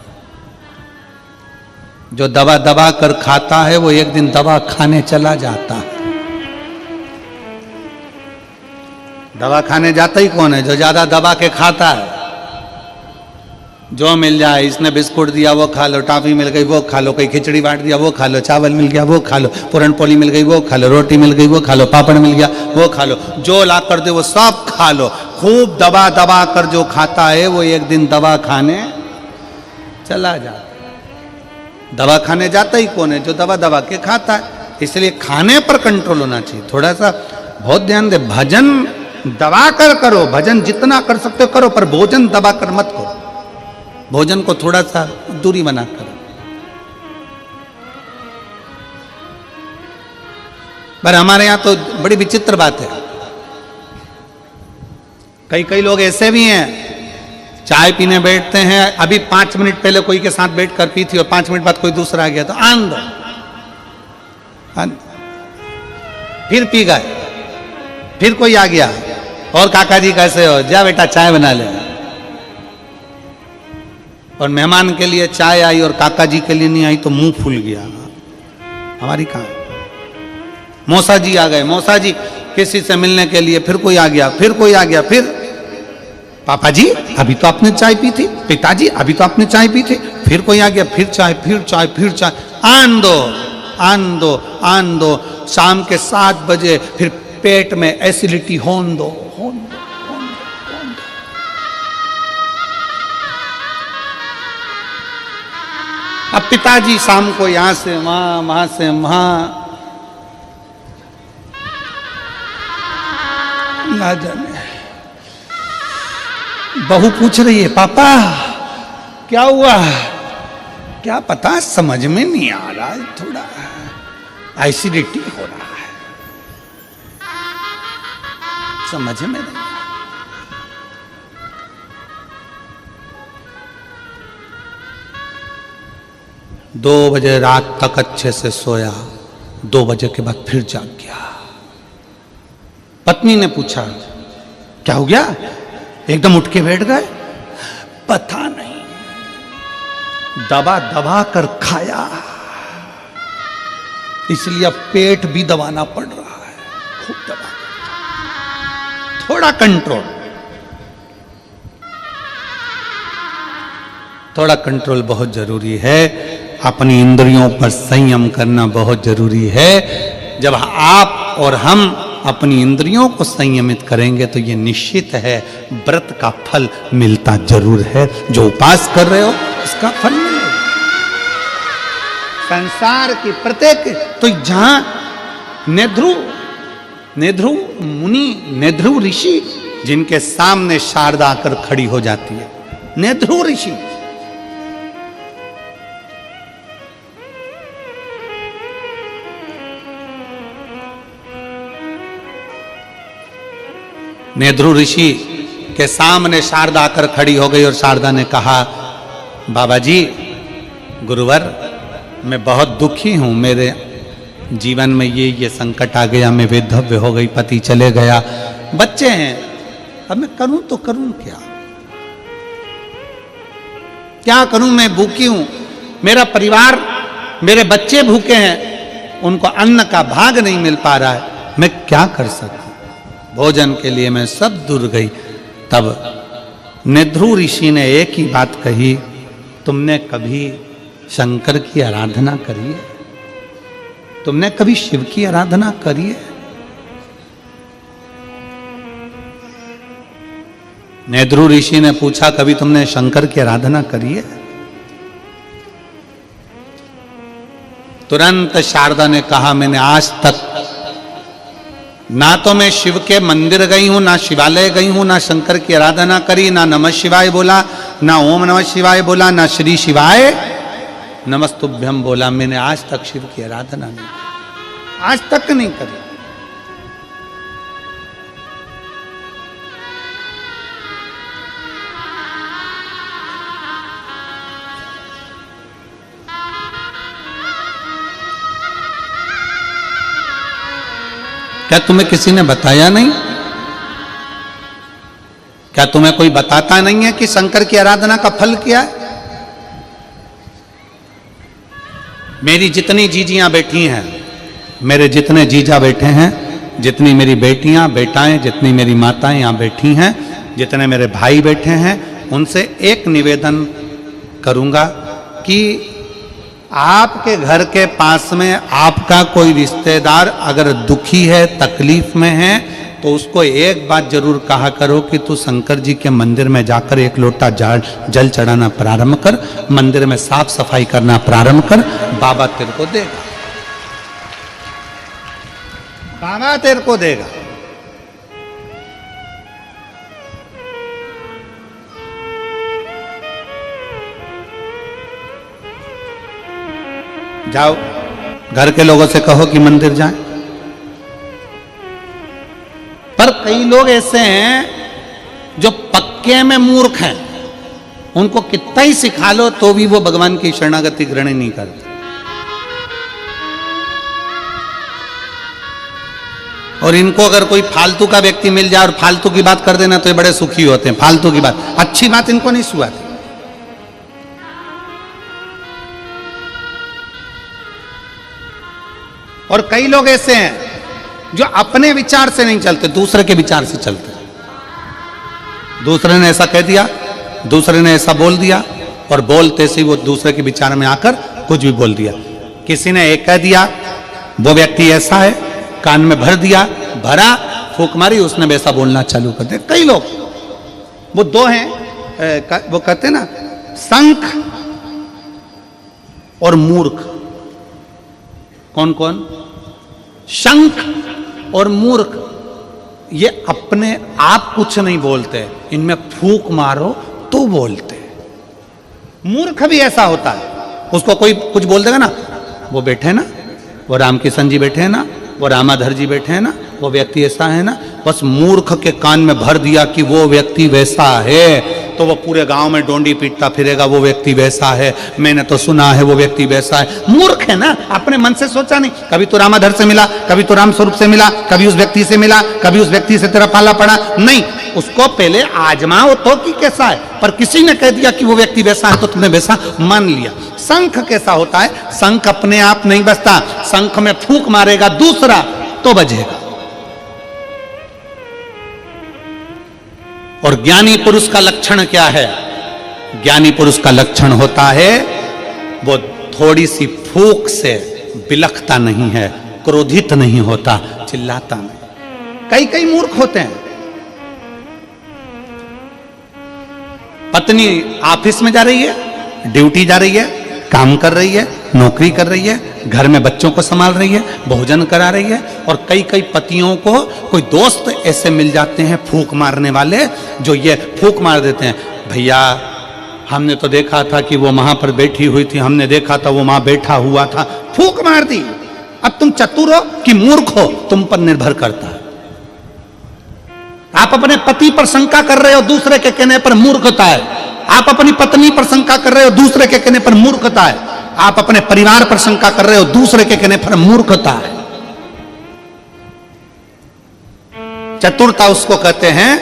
जो दबा दबा कर खाता है वो एक दिन दवा खाने चला जाता है। दवा खाने जाता ही कौन है? जो ज्यादा दबा के खाता है। जो मिल जाए, इसने बिस्कुट दिया वो खा लो, टॉफी मिल गई वो खा लो, कोई खिचड़ी बांट दिया वो खा लो, चावल मिल गया वो खा लो, पूरन पोली मिल गई वो खा लो, रोटी मिल गई वो खा लो, पापड़ मिल गया वो खा लो, जो ला कर दे वो सब खा लो। खूब दबा दबा कर जो खाता है वो एक दिन दवा खाने चला जाता है। दवा खाने जाता ही कौन है? जो दबा दबा के खाता है। इसलिए खाने पर कंट्रोल होना चाहिए। थोड़ा सा बहुत ध्यान दे, भजन दबा कर करो, भजन जितना कर सकते हो करो, पर भोजन दबा कर मत करो। भोजन को थोड़ा सा दूरी बना करो। पर हमारे यहां तो बड़ी विचित्र बात है, कई लोग ऐसे भी हैं, चाय पीने बैठते हैं, अभी 5 मिनट पहले कोई के साथ बैठ कर पी थी और 5 मिनट बाद कोई दूसरा आ गया तो आन दो, फिर पी गए, फिर कोई आ गया, और काका जी कैसे हो, जा बेटा चाय बना ले। और मेहमान के लिए चाय आई और काका जी के लिए नहीं आई तो मुंह फूल गया। हमारी कहां, मौसा जी आ गए, मौसा जी किसी से मिलने के लिए, फिर कोई आ गया, फिर कोई आ गया, फिर पापा जी अभी तो आपने चाय पी थी, पिताजी अभी तो आपने चाय पी थी, फिर कोई आ गया, फिर चाय, फिर चाय, फिर चाय, आन दो आन दो आन दो। शाम के 7 बजे फिर पेट में एसिडिटी होन दो, होन दो, होन दो, होन दो। अब पिताजी शाम को यहां से वहां, वहां से वहां, ना जाने। बहू पूछ रही है, पापा क्या हुआ, क्या पता, समझ में नहीं आ रहा है, थोड़ा एसिडिटी हो रहा है, समझ में नहीं। 2 बजे रात तक अच्छे से सोया, 2 बजे के बाद फिर जाग गया। पत्नी ने पूछा क्या हो गया, एकदम उठ के बैठ गए, पता नहीं, दबा दबा कर खाया, इसलिए अब पेट भी दबाना पड़ रहा है, खूब दबा, थोड़ा कंट्रोल, थोड़ा कंट्रोल बहुत जरूरी है। अपनी इंद्रियों पर संयम करना बहुत जरूरी है। जब आप और हम अपनी इंद्रियों को संयमित करेंगे तो ये निश्चित है व्रत का फल मिलता जरूर है। जो उपास कर रहे हो उसका फल मिलेगा। संसार की प्रत्येक, तो जहां नेध्रु मुनि, नेध्रु ऋषि, जिनके सामने शारदा आकर खड़ी हो जाती है, नेध्रु ऋषि, नेध्रु ऋषि के सामने शारदा आकर खड़ी हो गई और शारदा ने कहा, बाबा जी, गुरुवर, मैं बहुत दुखी हूं, मेरे जीवन में ये संकट आ गया, मैं विधव्य हो गई, पति चले गया, बच्चे हैं, अब मैं करूं तो करूं क्या, क्या करूं, मैं भूखी हूं, मेरा परिवार, मेरे बच्चे भूखे हैं, उनको अन्न का भाग नहीं मिल पा रहा है, मैं क्या कर सकता, भोजन के लिए मैं सब दूर गई। तब नेध्रु ऋषि ने एक ही बात कही, तुमने कभी शंकर की आराधना करी है, तुमने कभी शिव की आराधना करी है? नेध्रु ऋषि ने पूछा, कभी तुमने शंकर की आराधना करी है? तुरंत शारदा ने कहा, मैंने आज तक ना तो मैं शिव के मंदिर गई हूं, ना शिवालय गई हूं, ना शंकर की आराधना करी, ना नमः शिवाय बोला, ना ओम नमः शिवाय बोला, ना श्री शिवाय नमस्तुभ्यम बोला। मैंने आज तक शिव की आराधना नहीं की, आज तक नहीं करी। क्या तुम्हें किसी ने बताया नहीं? क्या तुम्हें कोई बताता नहीं है कि शंकर की आराधना का फल क्या है? मेरी जितनी जीजियां बैठी हैं, मेरे जितने जीजा बैठे हैं, जितनी मेरी बेटियां बेटाएं, जितनी मेरी माताएं यहां बैठी हैं, जितने मेरे भाई बैठे हैं, उनसे एक निवेदन करूंगा कि आपके घर के पास में आपका कोई रिश्तेदार अगर दुखी है, तकलीफ में है, तो उसको एक बात जरूर कहा करो कि तू शंकर जी के मंदिर में जाकर एक लोटा जल चढ़ाना प्रारंभ कर, मंदिर में साफ सफाई करना प्रारंभ कर, बाबा तेरे को देगा। बाबा तेरे को देगा। जाओ घर के लोगों से कहो कि मंदिर जाएं। पर कई लोग ऐसे हैं जो पक्के में मूर्ख हैं, उनको कितना ही सिखा लो तो भी वो भगवान की शरणागति ग्रहण नहीं करते। और इनको अगर कोई फालतू का व्यक्ति मिल जाए और फालतू की बात कर देना तो ये बड़े सुखी होते हैं। फालतू की बात, अच्छी बात इनको नहीं सुहाती। और कई लोग ऐसे हैं जो अपने विचार से नहीं चलते, दूसरे के विचार से चलते। दूसरे ने ऐसा कह दिया, दूसरे ने ऐसा बोल दिया, और बोलते से वो दूसरे के विचार में आकर कुछ भी बोल दिया। किसी ने एक कह दिया, वो व्यक्ति ऐसा है, कान में भर दिया, भरा, फूंक मारी, उसने वैसा बोलना चालू कर दिया। कई लोग, वो दो हैं, वो कहते हैं ना, संख और मूर्ख। कौन कौन? शंख और मूर्ख। ये अपने आप कुछ नहीं बोलते, इनमें फूंक मारो तो बोलते। मूर्ख भी ऐसा होता है, उसको कोई कुछ बोल देगा ना, वो बैठे ना, वो रामकिशन जी बैठे हैं ना, वो रामाधर जी बैठे हैं ना, वो व्यक्ति ऐसा है ना, बस मूर्ख के कान में भर दिया कि वो व्यक्ति वैसा है, तो वो पूरे गांव में डोंडी पीटता फिरेगा, वो व्यक्ति वैसा है, मैंने तो सुना है वो व्यक्ति वैसा है। मूर्ख है ना, अपने मन से सोचा नहीं। कभी तो रामाधर से मिला, कभी तो राम स्वरूप से मिला, कभी उस व्यक्ति से मिला, कभी उस व्यक्ति से तेरा पाला पड़ा नहीं। उसको पहले आजमाओ तो कि कैसा है। पर किसी ने कह दिया कि वो व्यक्ति वैसा है तो तुमने वैसा मान लिया। शंख कैसा होता है? शंख अपने आप नहीं बजता, शंख में फूंक मारेगा दूसरा तो बजेगा। और ज्ञानी पुरुष का लक्षण क्या है? ज्ञानी पुरुष का लक्षण होता है वो थोड़ी सी फूंक से बिलखता नहीं है, क्रोधित नहीं होता, चिल्लाता नहीं। कई कई मूर्ख होते हैं। पत्नी ऑफिस में जा रही है, ड्यूटी जा रही है, काम कर रही है, नौकरी कर रही है, घर में बच्चों को संभाल रही है, भोजन करा रही है। और कई कई पतियों को कोई दोस्त ऐसे मिल जाते हैं फूंक मारने वाले, जो ये फूंक मार देते हैं, भैया हमने तो देखा था कि वो वहां पर बैठी हुई थी, हमने देखा था वो वहां बैठा हुआ था, फूंक मार दी। अब तुम चतुर हो कि मूर्ख हो, तुम पर निर्भर करता है। आप अपने पति पर शंका कर रहे हो, दूसरे के कहने पर मूर्खता है। आप अपनी पत्नी पर शंका कर रहे हो, दूसरे के कहने पर मूर्खता है। आप अपने परिवार पर शंका कर रहे हो, दूसरे के कहने पर मूर्खता है। चतुरता उसको कहते हैं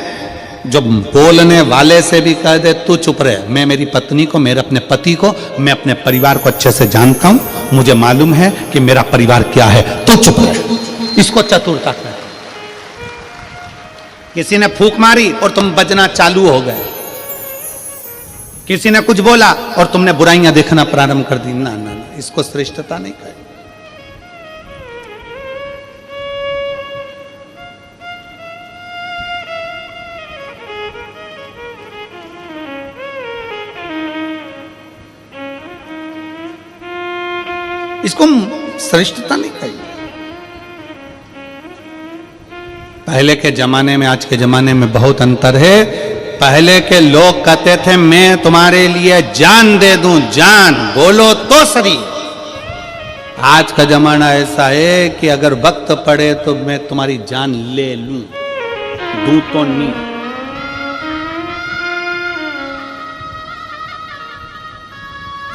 जो बोलने वाले से भी कह दे तू चुप रहे, मैं मेरी पत्नी को, मेरे अपने पति को, मैं अपने परिवार को अच्छे से जानता हूं, मुझे मालूम है कि मेरा परिवार क्या है, तू चुप रहे। इसको चतुरता कहते हैं। किसी ने फूंक मारी और तुम बजना चालू हो गए, किसी ने कुछ बोला और तुमने बुराइयां देखना प्रारंभ कर दी, ना ना ना, इसको श्रेष्ठता नहीं कहे। इसको श्रेष्ठता नहीं कही। पहले के जमाने में आज के जमाने में बहुत अंतर है। पहले के लोग कहते थे मैं तुम्हारे लिए जान दे दूं, जान बोलो तो सही। आज का जमाना ऐसा है कि अगर वक्त पड़े तो मैं तुम्हारी जान ले लूं, दूं तो नहीं।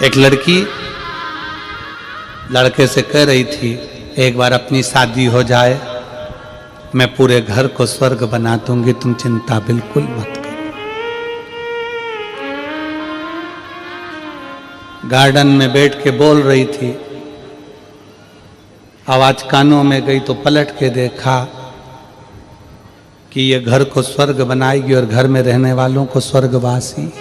एक लड़की लड़के से कह रही थी एक बार अपनी शादी हो जाए, मैं पूरे घर को स्वर्ग बना दूंगी, तुम चिंता बिल्कुल मत करो। गार्डन में बैठ के बोल रही थी, आवाज कानों में गई तो पलट के देखा कि ये घर को स्वर्ग बनाएगी और घर में रहने वालों को स्वर्गवासी।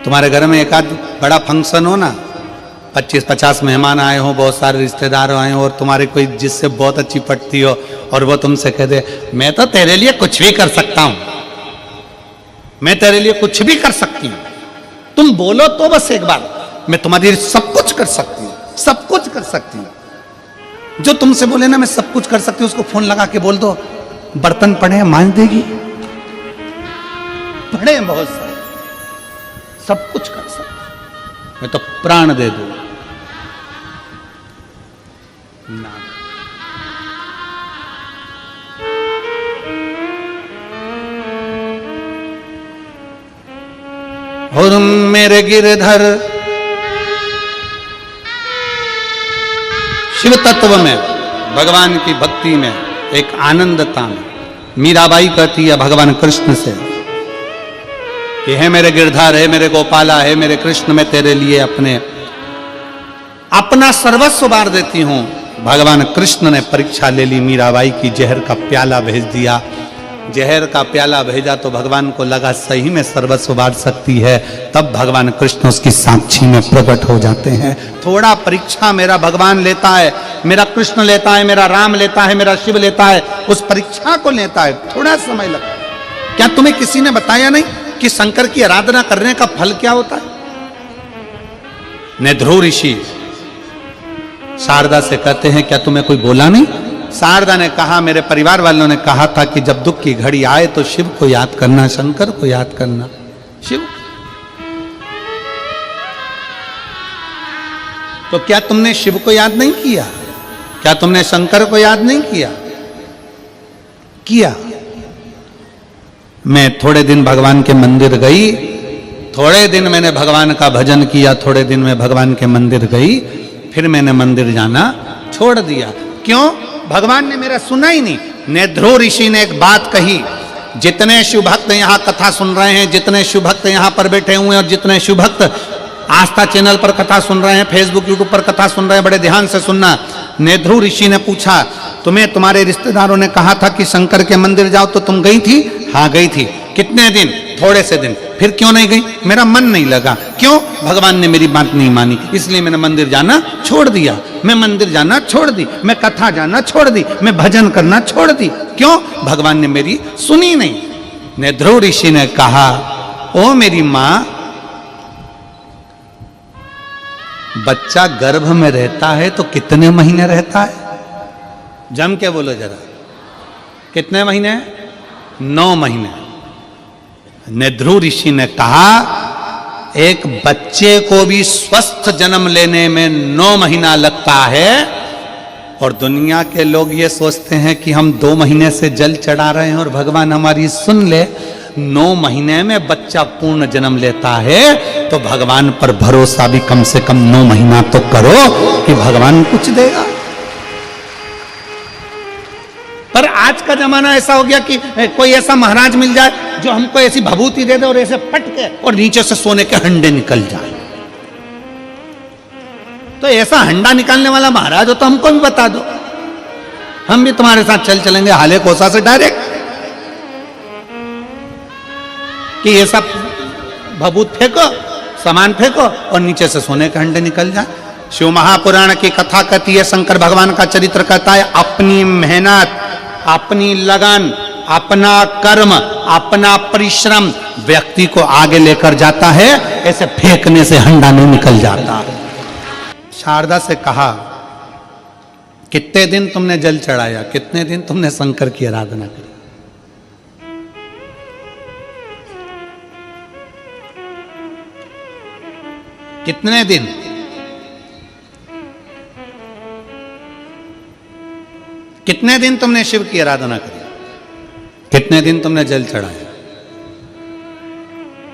तुम्हारे घर में एक आध बड़ा फंक्शन हो ना, 25-50 मेहमान आए हो, बहुत सारे रिश्तेदार आए हो और तुम्हारे कोई जिससे बहुत अच्छी पटती हो और वो तुमसे कह दे मैं तो तेरे लिए कुछ भी कर सकता हूं, मैं तेरे लिए कुछ भी कर सकती हूं, तुम बोलो तो बस एक बार, मैं तुम्हारे लिए सब कुछ कर सकती हूं, सब कुछ कर सकती हूं। जो तुमसे बोले ना मैं सब कुछ कर सकती हूं, उसको फोन लगा के बोल दो बर्तन पड़े हैं मांज देगी, पड़े हैं बहुत सारे, सब कुछ कर सकती हूं, मैं तो प्राण दे दूं ना। और मेरे गिरधर शिव तत्व में, भगवान की भक्ति में, एक आनंदता में, मीराबाई कहती है भगवान कृष्ण से कि हे मेरे गिरधर, हे मेरे गोपाला, हे मेरे कृष्ण, मैं तेरे लिए अपना सर्वस्व वार देती हूं। भगवान कृष्ण ने परीक्षा ले ली, मीराबाई की जहर का प्याला भेज दिया। जहर का प्याला भेजा तो भगवान को लगा सही में सर्वस्व बांट सकती है, तब भगवान कृष्ण उसकी साक्षी में प्रकट हो जाते हैं। थोड़ा परीक्षा मेरा भगवान लेता है, मेरा कृष्ण लेता है, मेरा राम लेता है, मेरा शिव लेता है, उस परीक्षा को लेता है, थोड़ा समय लगता है। क्या तुम्हें किसी ने बताया नहीं कि शंकर की आराधना करने का फल क्या होता है? नेध्रु ऋषि शारदा से कहते हैं क्या तुम्हें कोई बोला नहीं? शारदा ने कहा मेरे परिवार वालों ने कहा था कि जब दुख की घड़ी आए तो शिव को याद करना, शंकर को याद करना। शिव तो क्या तुमने शिव को याद नहीं किया? क्या तुमने शंकर को याद नहीं किया? किया। मैं थोड़े दिन भगवान के मंदिर गई, थोड़े दिन मैंने भगवान का भजन किया, थोड़े दिन में भगवान के मंदिर गई, फिर मैंने मंदिर जाना छोड़ दिया। क्यों? भगवान ने मेरा सुना ही नहीं। नेध्रु ऋषि ने एक बात कही, जितने शिव भक्त यहां कथा सुन रहे हैं, जितने शिव भक्त यहां पर बैठे हुए हैं और जितने शिव भक्त आस्था चैनल पर कथा सुन रहे हैं, फेसबुक यूट्यूब पर कथा सुन रहे हैं, बड़े ध्यान से सुनना। नेध्रु ऋषि ने पूछा तुम्हें तुम्हारे रिश्तेदारों ने कहा था कि शंकर के मंदिर जाओ तो तुम गई थी? हाँ गई थी। कितने दिन? थोड़े से दिन। फिर क्यों नहीं गई? मेरा मन नहीं लगा। क्यों? भगवान ने मेरी बात नहीं मानी, इसलिए मैंने मंदिर जाना छोड़ दिया। मैं मंदिर जाना छोड़ दी, मैं कथा जाना छोड़ दी, मैं भजन करना छोड़ दी। क्यों? भगवान ने मेरी सुनी नहीं। नेध्रु ऋषि ने कहा ओ मेरी मां, बच्चा गर्भ में रहता है तो कितने महीने रहता है? जम के बोलो जरा, कितने महीने? 9 महीने। नेध्रु ऋषि ने कहा एक बच्चे को भी स्वस्थ जन्म लेने में 9 महीना लगता है, और दुनिया के लोग ये सोचते हैं कि हम 2 महीने से जल चढ़ा रहे हैं और भगवान हमारी सुन ले। 9 महीने में बच्चा पूर्ण जन्म लेता है, तो भगवान पर भरोसा भी कम से कम 9 महीना तो करो कि भगवान कुछ देगा। पर आज का जमाना ऐसा हो गया कि कोई ऐसा महाराज मिल जाए जो हमको ऐसी भभूति दे दे और ऐसे पटके और नीचे से सोने के हंडे निकल जाए। तो ऐसा हंडा निकालने वाला महाराज हो तो हमको भी बता दो, हम भी तुम्हारे साथ चलेंगे हाले कोसा से डायरेक्ट, कि ये सब भभूत फेंको, सामान फेंको और नीचे से सोने के हंडे निकल जाए। शिव महापुराण की कथा कहती है, शंकर भगवान का चरित्र कहता है, अपनी मेहनत, अपनी लगन, अपना कर्म, अपना परिश्रम व्यक्ति को आगे लेकर जाता है, ऐसे फेंकने से हंडा नहीं निकल जाता। शारदा से कहा कितने दिन तुमने जल चढ़ाया, कितने दिन तुमने शंकर की आराधना करी? कितने दिन? कितने दिन तुमने शिव की आराधना करी? कितने दिन तुमने जल चढ़ाया?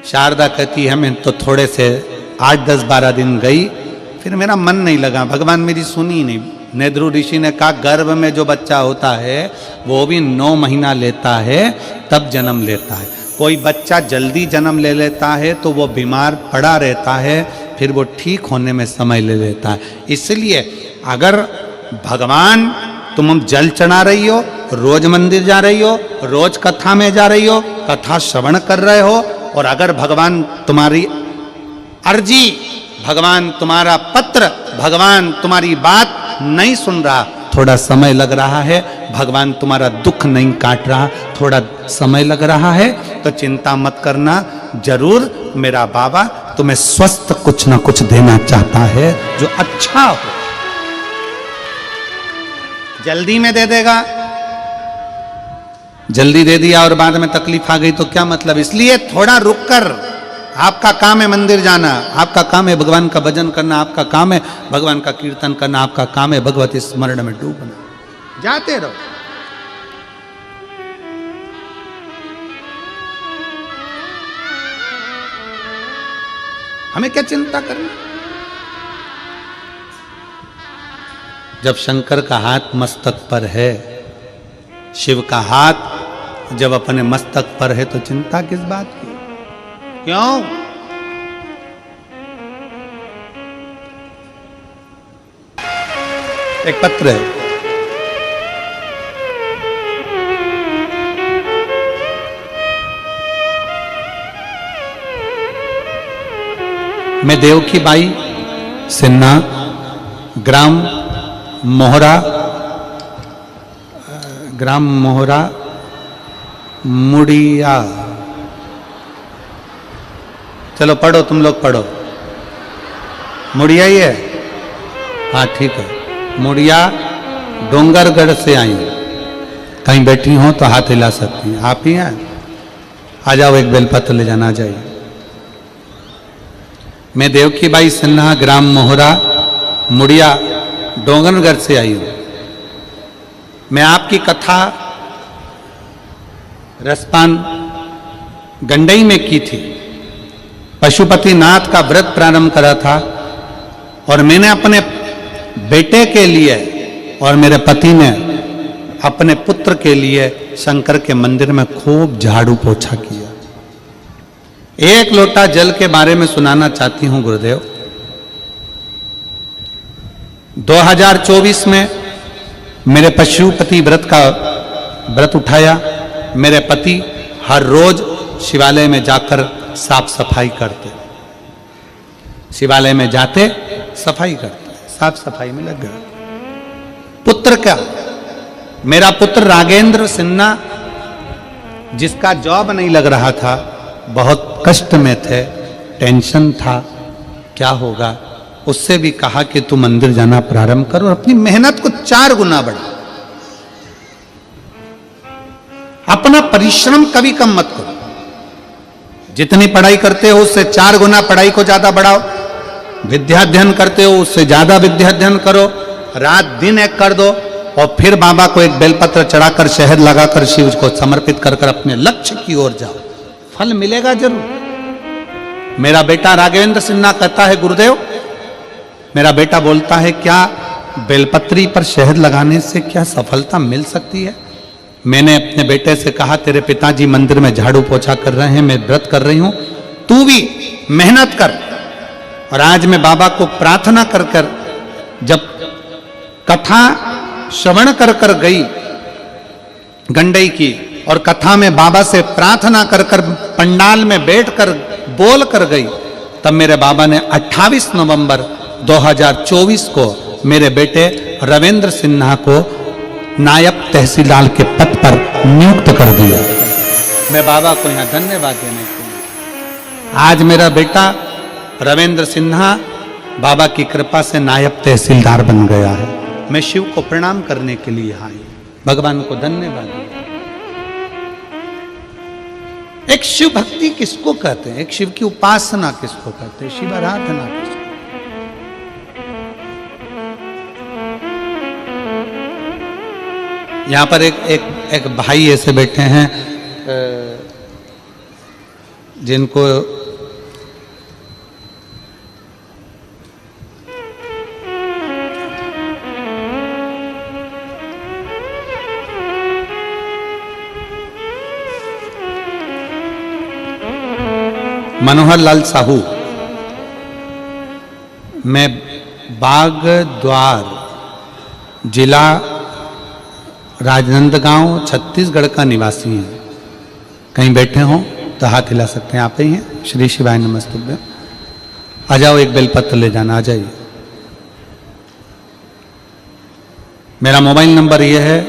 शारदा कहती है मैं तो थोड़े से 8, 10, 12 दिन गई, फिर मेरा मन नहीं लगा, भगवान मेरी सुनी नहीं। नेध्रु ऋषि ने कहा गर्भ में जो बच्चा होता है वो भी 9 महीना लेता है, तब जन्म लेता है। कोई बच्चा जल्दी जन्म ले लेता है तो वो बीमार पड़ा रहता है, फिर वो ठीक होने में समय ले लेता है। इसलिए अगर भगवान तुम जल चढ़ा रही हो, रोज मंदिर जा रही हो, रोज कथा में जा रही हो, कथा श्रवण कर रहे हो, और अगर भगवान तुम्हारी अर्जी भगवान तुम्हारा पत्र, भगवान तुम्हारी बात नहीं सुन रहा, थोड़ा समय लग रहा है, भगवान तुम्हारा दुख नहीं काट रहा, थोड़ा समय लग रहा है, तो चिंता मत करना, जरूर मेरा बाबा तुम्हें स्वस्थ कुछ ना कुछ देना चाहता है जो अच्छा हो। जल्दी में दे देगा, जल्दी दे दिया और बाद में तकलीफ आ गई तो क्या मतलब। इसलिए थोड़ा रुक कर, आपका काम है मंदिर जाना, आपका काम है भगवान का भजन करना, आपका काम है भगवान का कीर्तन करना, आपका काम है भगवती स्मरण में डूबना, जाते रहो। हमें क्या चिंता करनी। जब शंकर का हाथ मस्तक पर है, शिव का हाथ जब अपने मस्तक पर है, तो चिंता किस बात की। क्यों? एक पत्र है, मैं देवकी बाई सिन्हा, ग्राम मोहरा मुड़िया, चलो पढ़ो, तुम लोग पढ़ो, मुड़िया ही है, हाँ ठीक है, मुड़िया डोंगरगढ़ से आई। कहीं बैठी हो तो हाथ हिला सकती हैं, आप ही हैं, आ जाओ, एक बेलपत्र ले जाना चाहिए। मैं देवकी बाई सिन्हा, ग्राम मोहरा मुड़िया डोंगरगढ़ से आई हूं। मैं आपकी कथा रसपान गंडई में की थी। पशुपति नाथ का व्रत प्रारंभ करा था और मैंने अपने बेटे के लिए और मेरे पति ने अपने पुत्र के लिए शंकर के मंदिर में खूब झाड़ू पोछा किया। एक लोटा जल के बारे में सुनाना चाहती हूं गुरुदेव। 2024 में मेरे पशुपति व्रत उठाया। मेरे पति हर रोज शिवालय में जाकर साफ सफाई करते, शिवालय में जाते सफाई करते, साफ सफाई में लग गए। पुत्र का, मेरा पुत्र राघेंद्र सिन्हा, जिसका जॉब नहीं लग रहा था, बहुत कष्ट में थे, टेंशन था क्या होगा, उससे भी कहा कि तू मंदिर जाना प्रारंभ कर और अपनी मेहनत को 4 गुना बढ़ा। अपना परिश्रम कभी कम मत करो। जितनी पढ़ाई करते हो उससे 4 गुना पढ़ाई को ज्यादा बढ़ाओ। विद्याध्ययन करते हो उससे ज्यादा विद्याध्ययन करो। रात दिन एक कर दो और फिर बाबा को एक बेलपत्र चढ़ाकर शहद लगाकर शिव को समर्पित कर कर अपने लक्ष्य की ओर जाओ, फल मिलेगा जरूर। मेरा बेटा राघवेंद्र सिन्हा कहता है, गुरुदेव, मेरा बेटा बोलता है, क्या बेलपत्री पर शहद लगाने से क्या सफलता मिल सकती है? मैंने अपने बेटे से कहा, तेरे पिताजी मंदिर में झाड़ू पोछा कर रहे हैं, मैं व्रत कर रही हूं, तू भी मेहनत कर। और आज मैं बाबा को प्रार्थना कर कर, जब कथा श्रवण कर कर गई गंडई की, और कथा में बाबा से प्रार्थना कर कर पंडाल में बैठकर बोल कर गई, तब मेरे बाबा ने 28 नवंबर 2024 को मेरे बेटे रविंद्र सिन्हा को नायब तहसीलदार के पद पर नियुक्त कर दिया। मैं बाबा को यहाँ धन्यवाद देने के लिए, आज मेरा बेटा रविंद्र सिन्हा बाबा की कृपा से नायब तहसीलदार बन गया है। मैं शिव को प्रणाम करने के लिए यहाँ आई, भगवान को धन्यवाद दिया। एक शिव भक्ति किसको कहते हैं, एक शिव की उपासना किसको कहते हैं, शिव आराधना किसको। यहाँ पर एक भाई ऐसे बैठे हैं जिनको मनोहर लाल साहू, मैं बागद्वार जिला राजनांदगांव छत्तीसगढ़ का निवासी हैं। कहीं बैठे हों तो हाथ हिला सकते हैं, आप ही हैं। श्री शिवाय नमस्तुभ्यं। आ जाओ, एक बेलपत्र ले जाना, आ जाइए। मेरा मोबाइल नंबर यह है।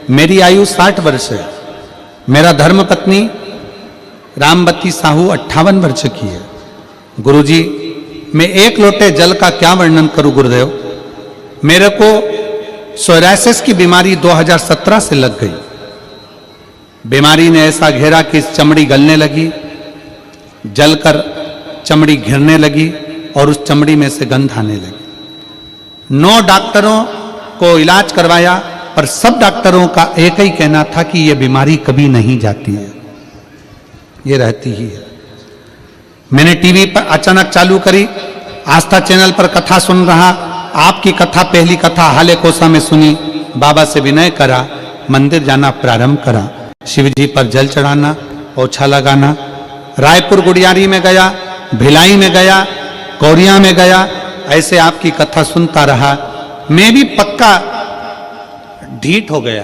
मेरी आयु 60 वर्ष है। मेरा धर्म पत्नी रामवती साहू 58 वर्ष की है। गुरुजी, मैं एक लोटे जल का क्या वर्णन करूं गुरुदेव। मेरे को सोरायसिस की बीमारी 2017 से लग गई। बीमारी ने ऐसा घेरा कि चमड़ी गलने लगी, जलकर चमड़ी घिरने लगी और उस चमड़ी में से गंध आने लगी। 9 डॉक्टरों को इलाज करवाया, पर सब डॉक्टरों का एक ही कहना था कि यह बीमारी कभी नहीं जाती है, ये रहती ही है। मैंने टीवी पर अचानक चालू करी, आस्था चैनल पर कथा सुन रहा। आपकी कथा, पहली कथा हाले कोसा में सुनी। बाबा से विनय करा, मंदिर जाना प्रारंभ करा, शिव जी पर जल चढ़ाना, पोछा लगाना। रायपुर गुड़ियारी में गया, भिलाई में गया, कोरिया में गया, ऐसे आपकी कथा सुनता रहा। मैं भी पक्का ढीठ हो गया।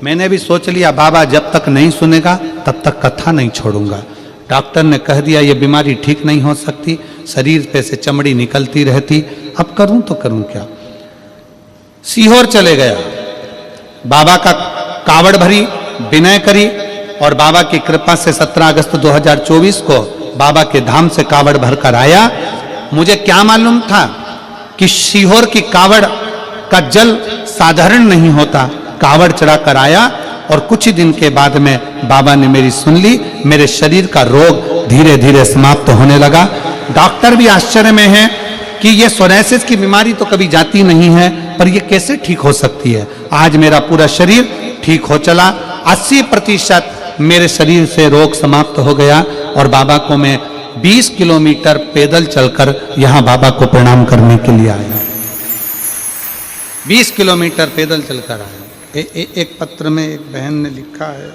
मैंने भी सोच लिया बाबा जब तक नहीं सुनेगा तब तक कथा नहीं छोड़ूंगा। डॉक्टर ने कह दिया ये बीमारी ठीक नहीं हो सकती, शरीर पे से चमड़ी निकलती रहती, अब करूं तो करूं क्या। सीहोर चले गया, बाबा का कावड़ भरी, विनय करी और बाबा की कृपा से 17 अगस्त 2024 को बाबा के धाम से कावड़ भरकर आया। मुझे क्या मालूम था कि सीहोर की कावड़ का जल साधारण नहीं होता। कावड़ चढ़ाकर आया और कुछ ही दिन के बाद में बाबा ने मेरी सुन ली। मेरे शरीर का रोग धीरे धीरे समाप्त होने लगा। डॉक्टर भी आश्चर्य में है कि ये सोरायसिस की बीमारी तो कभी जाती नहीं है, पर ये कैसे ठीक हो सकती है। आज मेरा पूरा शरीर ठीक हो चला। 80% मेरे शरीर से रोग समाप्त हो गया और बाबा को मैं 20 किलोमीटर पैदल चलकर यहां बाबा को प्रणाम करने के लिए आया। 20 किलोमीटर पैदल चलकर आया। एक पत्र में एक बहन ने लिखा है,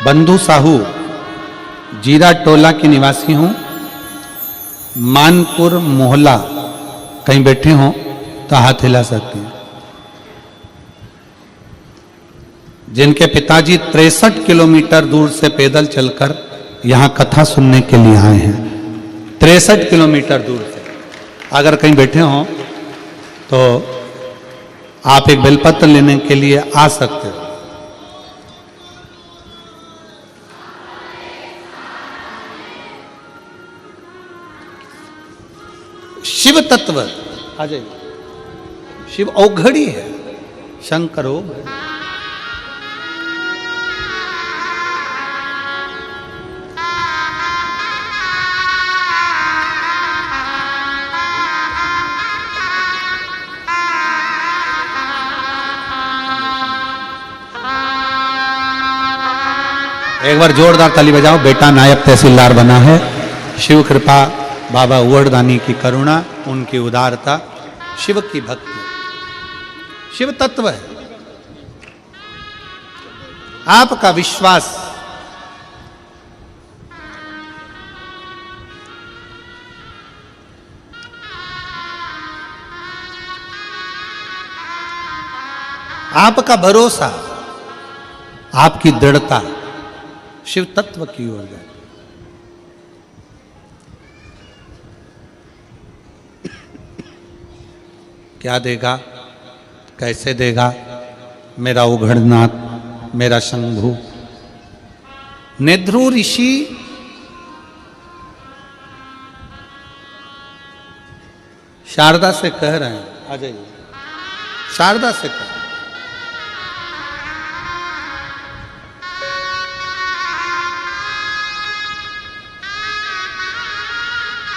बंधु साहू, जीरा टोला की निवासी हूं, मानपुर मोहल्ला। कहीं बैठे हो तो हाथ हिला सकते हैं। जिनके पिताजी 63 किलोमीटर दूर से पैदल चलकर यहां कथा सुनने के लिए आए हैं। 63 किलोमीटर दूर से। अगर कहीं बैठे हो तो आप एक बेलपत्र लेने के लिए आ सकते हो। शिव तत्व आ जाइए। शिव औघड़ी है, शंकर औघड़ी। एक बार जोरदार ताली बजाओ। बेटा नायब तहसीलदार बना है। शिव कृपा, बाबा उवड़दानी की करुणा, उनकी उदारता, शिव की भक्ति, शिव तत्व है। आपका विश्वास आपका भरोसा, आपकी दृढ़ता शिव तत्व की ओर जाए। क्या देगा, कैसे देगा मेरा उघड़नाथ, मेरा शंभु। नेध्रु ऋषि शारदा से कह रहे हैं, आ जाइए। शारदा से कह,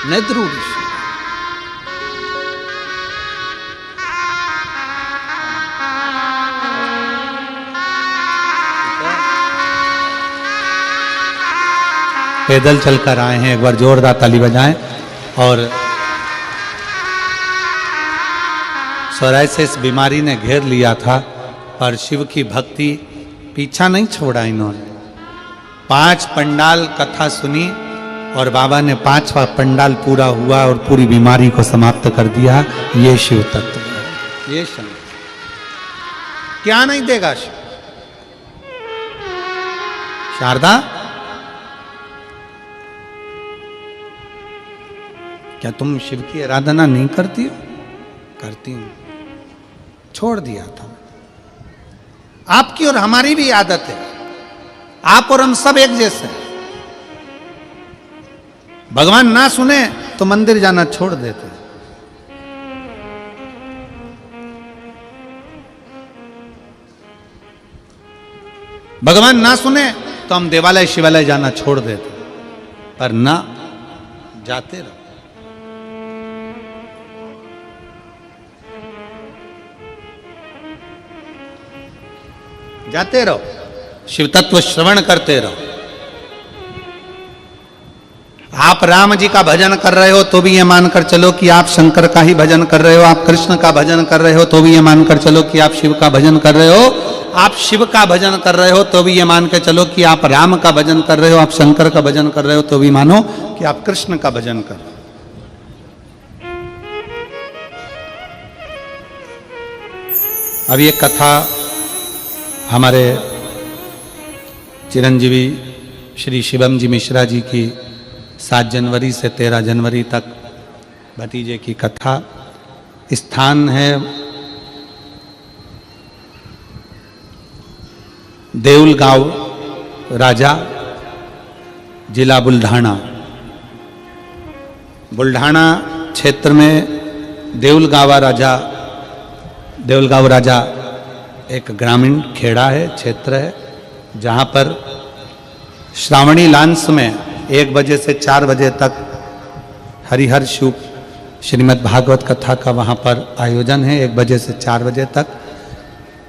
नेध्रु ऋषि पैदल चलकर आए हैं। एक बार जोरदार ताली बजाएं। और सोरायसिस बीमारी ने घेर लिया था, पर शिव की भक्ति पीछा नहीं छोड़ा इन्होंने। 5 पंडाल कथा सुनी और बाबा ने 5वां पंडाल पूरा हुआ और पूरी बीमारी को समाप्त कर दिया। ये शिव तत्व है, ये शंकर। क्या नहीं देगा शिव? शारदा, क्या तुम शिव की आराधना नहीं करती हो? करती हूं, छोड़ दिया था। आपकी और हमारी भी आदत है, आप और हम सब एक जैसे हैं। भगवान ना सुने तो मंदिर जाना छोड़ देते हैं। भगवान ना सुने तो हम देवालय शिवालय जाना छोड़ देते, पर ना, जाते रहो। जाते रहो, शिव तत्व श्रवण करते रहो। आप राम जी का भजन कर रहे हो तो भी ये मानकर चलो कि आप शंकर का ही भजन कर रहे हो। आप कृष्ण का भजन कर रहे हो तो भी ये मानकर चलो कि आप शिव का भजन कर रहे हो। आप शिव का भजन कर रहे हो तो भी ये मान के चलो कि आप राम का भजन कर रहे हो। आप शंकर का भजन कर रहे हो तो भी मानो कि आप कृष्ण का भजन कर रहे हो। अब ये कथा हमारे चिरंजीवी श्री शिवम जी मिश्रा जी की 7 जनवरी से 13 जनवरी तक भतीजे की कथा। स्थान है देउल गांव राजा, जिला बुल्ढाना। बुल्ढाना क्षेत्र में देउल गांव राजा एक ग्रामीण खेड़ा है, क्षेत्र है, जहाँ पर श्रावणी लांस में 1 बजे से 4 बजे तक हरिहर शिव श्रीमद् भागवत कथा का वहाँ पर आयोजन है। 1 बजे से 4 बजे तक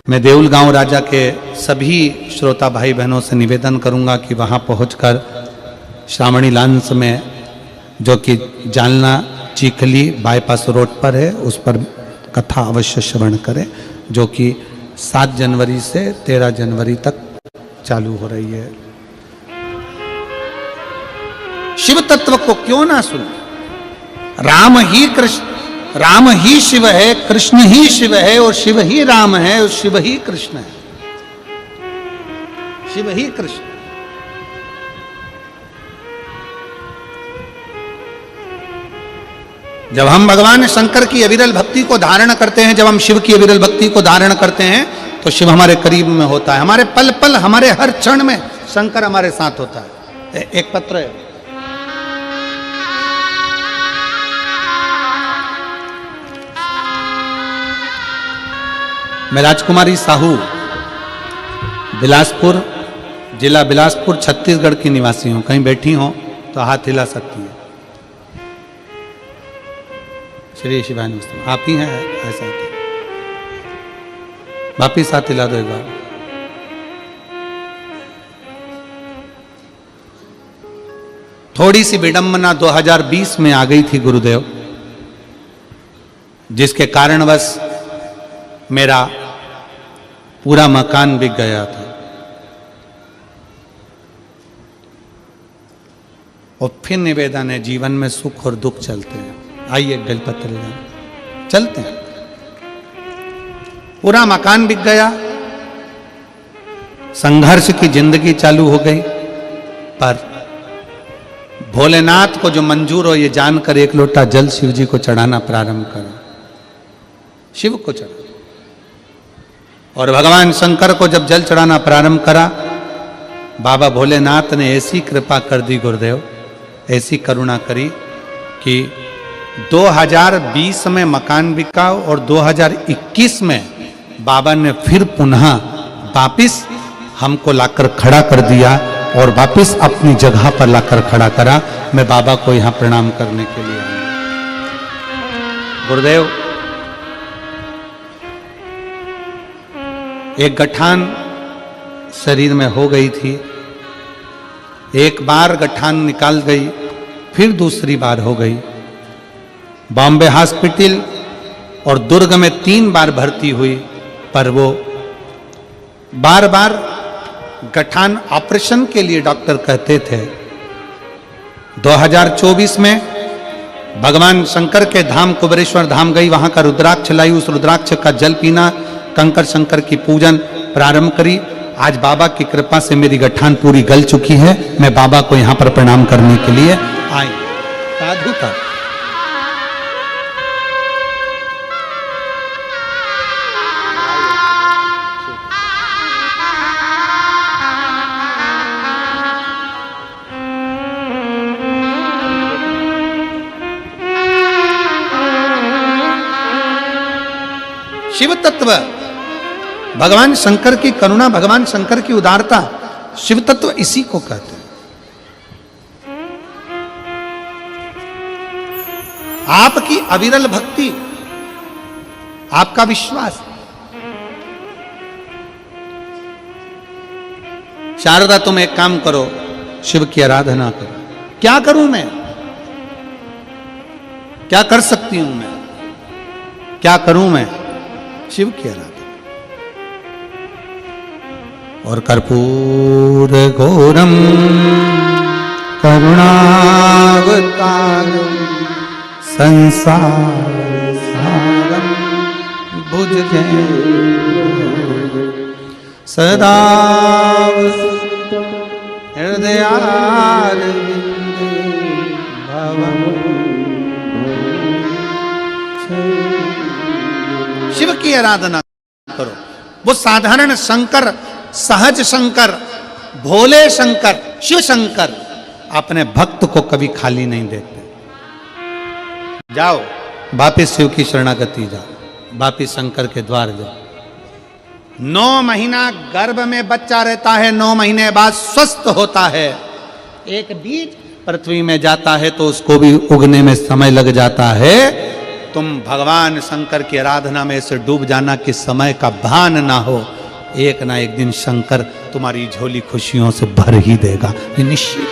मैं देउल गांव राजा के सभी श्रोता भाई बहनों से निवेदन करूंगा कि वहाँ पहुंचकर श्रावणी लांस में, जो कि जालना चीखली बाईपास रोड पर है, उस पर कथा अवश्य श्रवण करें, जो कि 7 जनवरी से 13 जनवरी तक चालू हो रही है। शिव तत्व को क्यों ना सुने? राम ही कृष्ण, राम ही शिव है, कृष्ण ही शिव है, और शिव ही राम है, और शिव ही कृष्ण है। शिव ही कृष्ण। जब हम भगवान शंकर की अविरल भक्ति को धारण करते हैं, जब हम शिव की अविरल भक्ति को धारण करते हैं, तो शिव हमारे करीब में होता है। हमारे पल पल, हमारे हर क्षण में शंकर हमारे साथ होता है। एक पत्र है, मैं राजकुमारी साहू, बिलासपुर, जिला बिलासपुर, छत्तीसगढ़ की निवासी हूं। कहीं बैठी हो तो हाथ हिला सकती है। श्री शिवाय नमस्ते। आप ही हैं ऐसा? वापिस हाथ हिला दो एक बार। थोड़ी सी विडंबना 2020 में आ गई थी गुरुदेव, जिसके कारणवश मेरा पूरा मकान बिक गया था। और फिर निवेदन है, जीवन में सुख और दुख चलते हैं। आइए बेलपत्र ले चलते हैं। पूरा मकान बिक गया, संघर्ष की जिंदगी चालू हो गई। पर भोलेनाथ को जो मंजूर हो ये जानकर 1 लोटा जल शिव जी को चढ़ाना प्रारंभ करा। शिव को चढ़ा, और भगवान शंकर को जब जल चढ़ाना प्रारंभ करा, बाबा भोलेनाथ ने ऐसी कृपा कर दी गुरुदेव, ऐसी करुणा करी कि 2020 में मकान बिका, और 2021 में बाबा ने फिर पुनः वापिस हमको लाकर खड़ा कर दिया, और वापिस अपनी जगह पर लाकर खड़ा करा। मैं बाबा को यहां प्रणाम करने के लिए आया। गुरुदेव, एक गठान शरीर में हो गई थी। एक बार गठान निकाल गई, फिर दूसरी बार हो गई। बॉम्बे हॉस्पिटल और दुर्ग में 3 बार भर्ती हुई, पर वो बार बार गठान ऑपरेशन के लिए डॉक्टर कहते थे। 2024 में भगवान शंकर के धाम कुबेरेश्वर धाम गई, वहां का रुद्राक्ष लाई, उस रुद्राक्ष का जल पीना, कंकर शंकर की पूजन प्रारंभ करी। आज बाबा की कृपा से मेरी गठान पूरी गल चुकी है। मैं बाबा को यहां पर प्रणाम करने के लिए आई। साधु था। शिव तत्व, भगवान शंकर की करुणा, भगवान शंकर की उदारता, शिव तत्व इसी को कहते हैं। आपकी अविरल भक्ति, आपका विश्वास। शारदा तुम एक काम करो, शिव की आराधना करो। क्या करूं मैं? क्या कर सकती हूं मैं? क्या करूं मैं? शिव की आराधना। और कर्पूर घोरम करुणावतारम संसार सारम भुजगेन्द्र सदा हृदयारविंदे भवम्। शिव की आराधना करो। वो साधारण शंकर, सहज शंकर, भोले शंकर, शिव शंकर अपने भक्त को कभी खाली नहीं देते। जाओ वापिस शिव की शरणागति जाओ, वापिस शंकर के द्वार जाओ। 9 महीना गर्भ में बच्चा रहता है, 9 महीने बाद स्वस्थ होता है। एक बीज पृथ्वी में जाता है तो उसको भी उगने में समय लग जाता है। तुम भगवान शंकर की आराधना में से डूब जाना कि समय का भान ना हो। एक ना एक दिन शंकर तुम्हारी झोली खुशियों से भर ही देगा, निश्चित।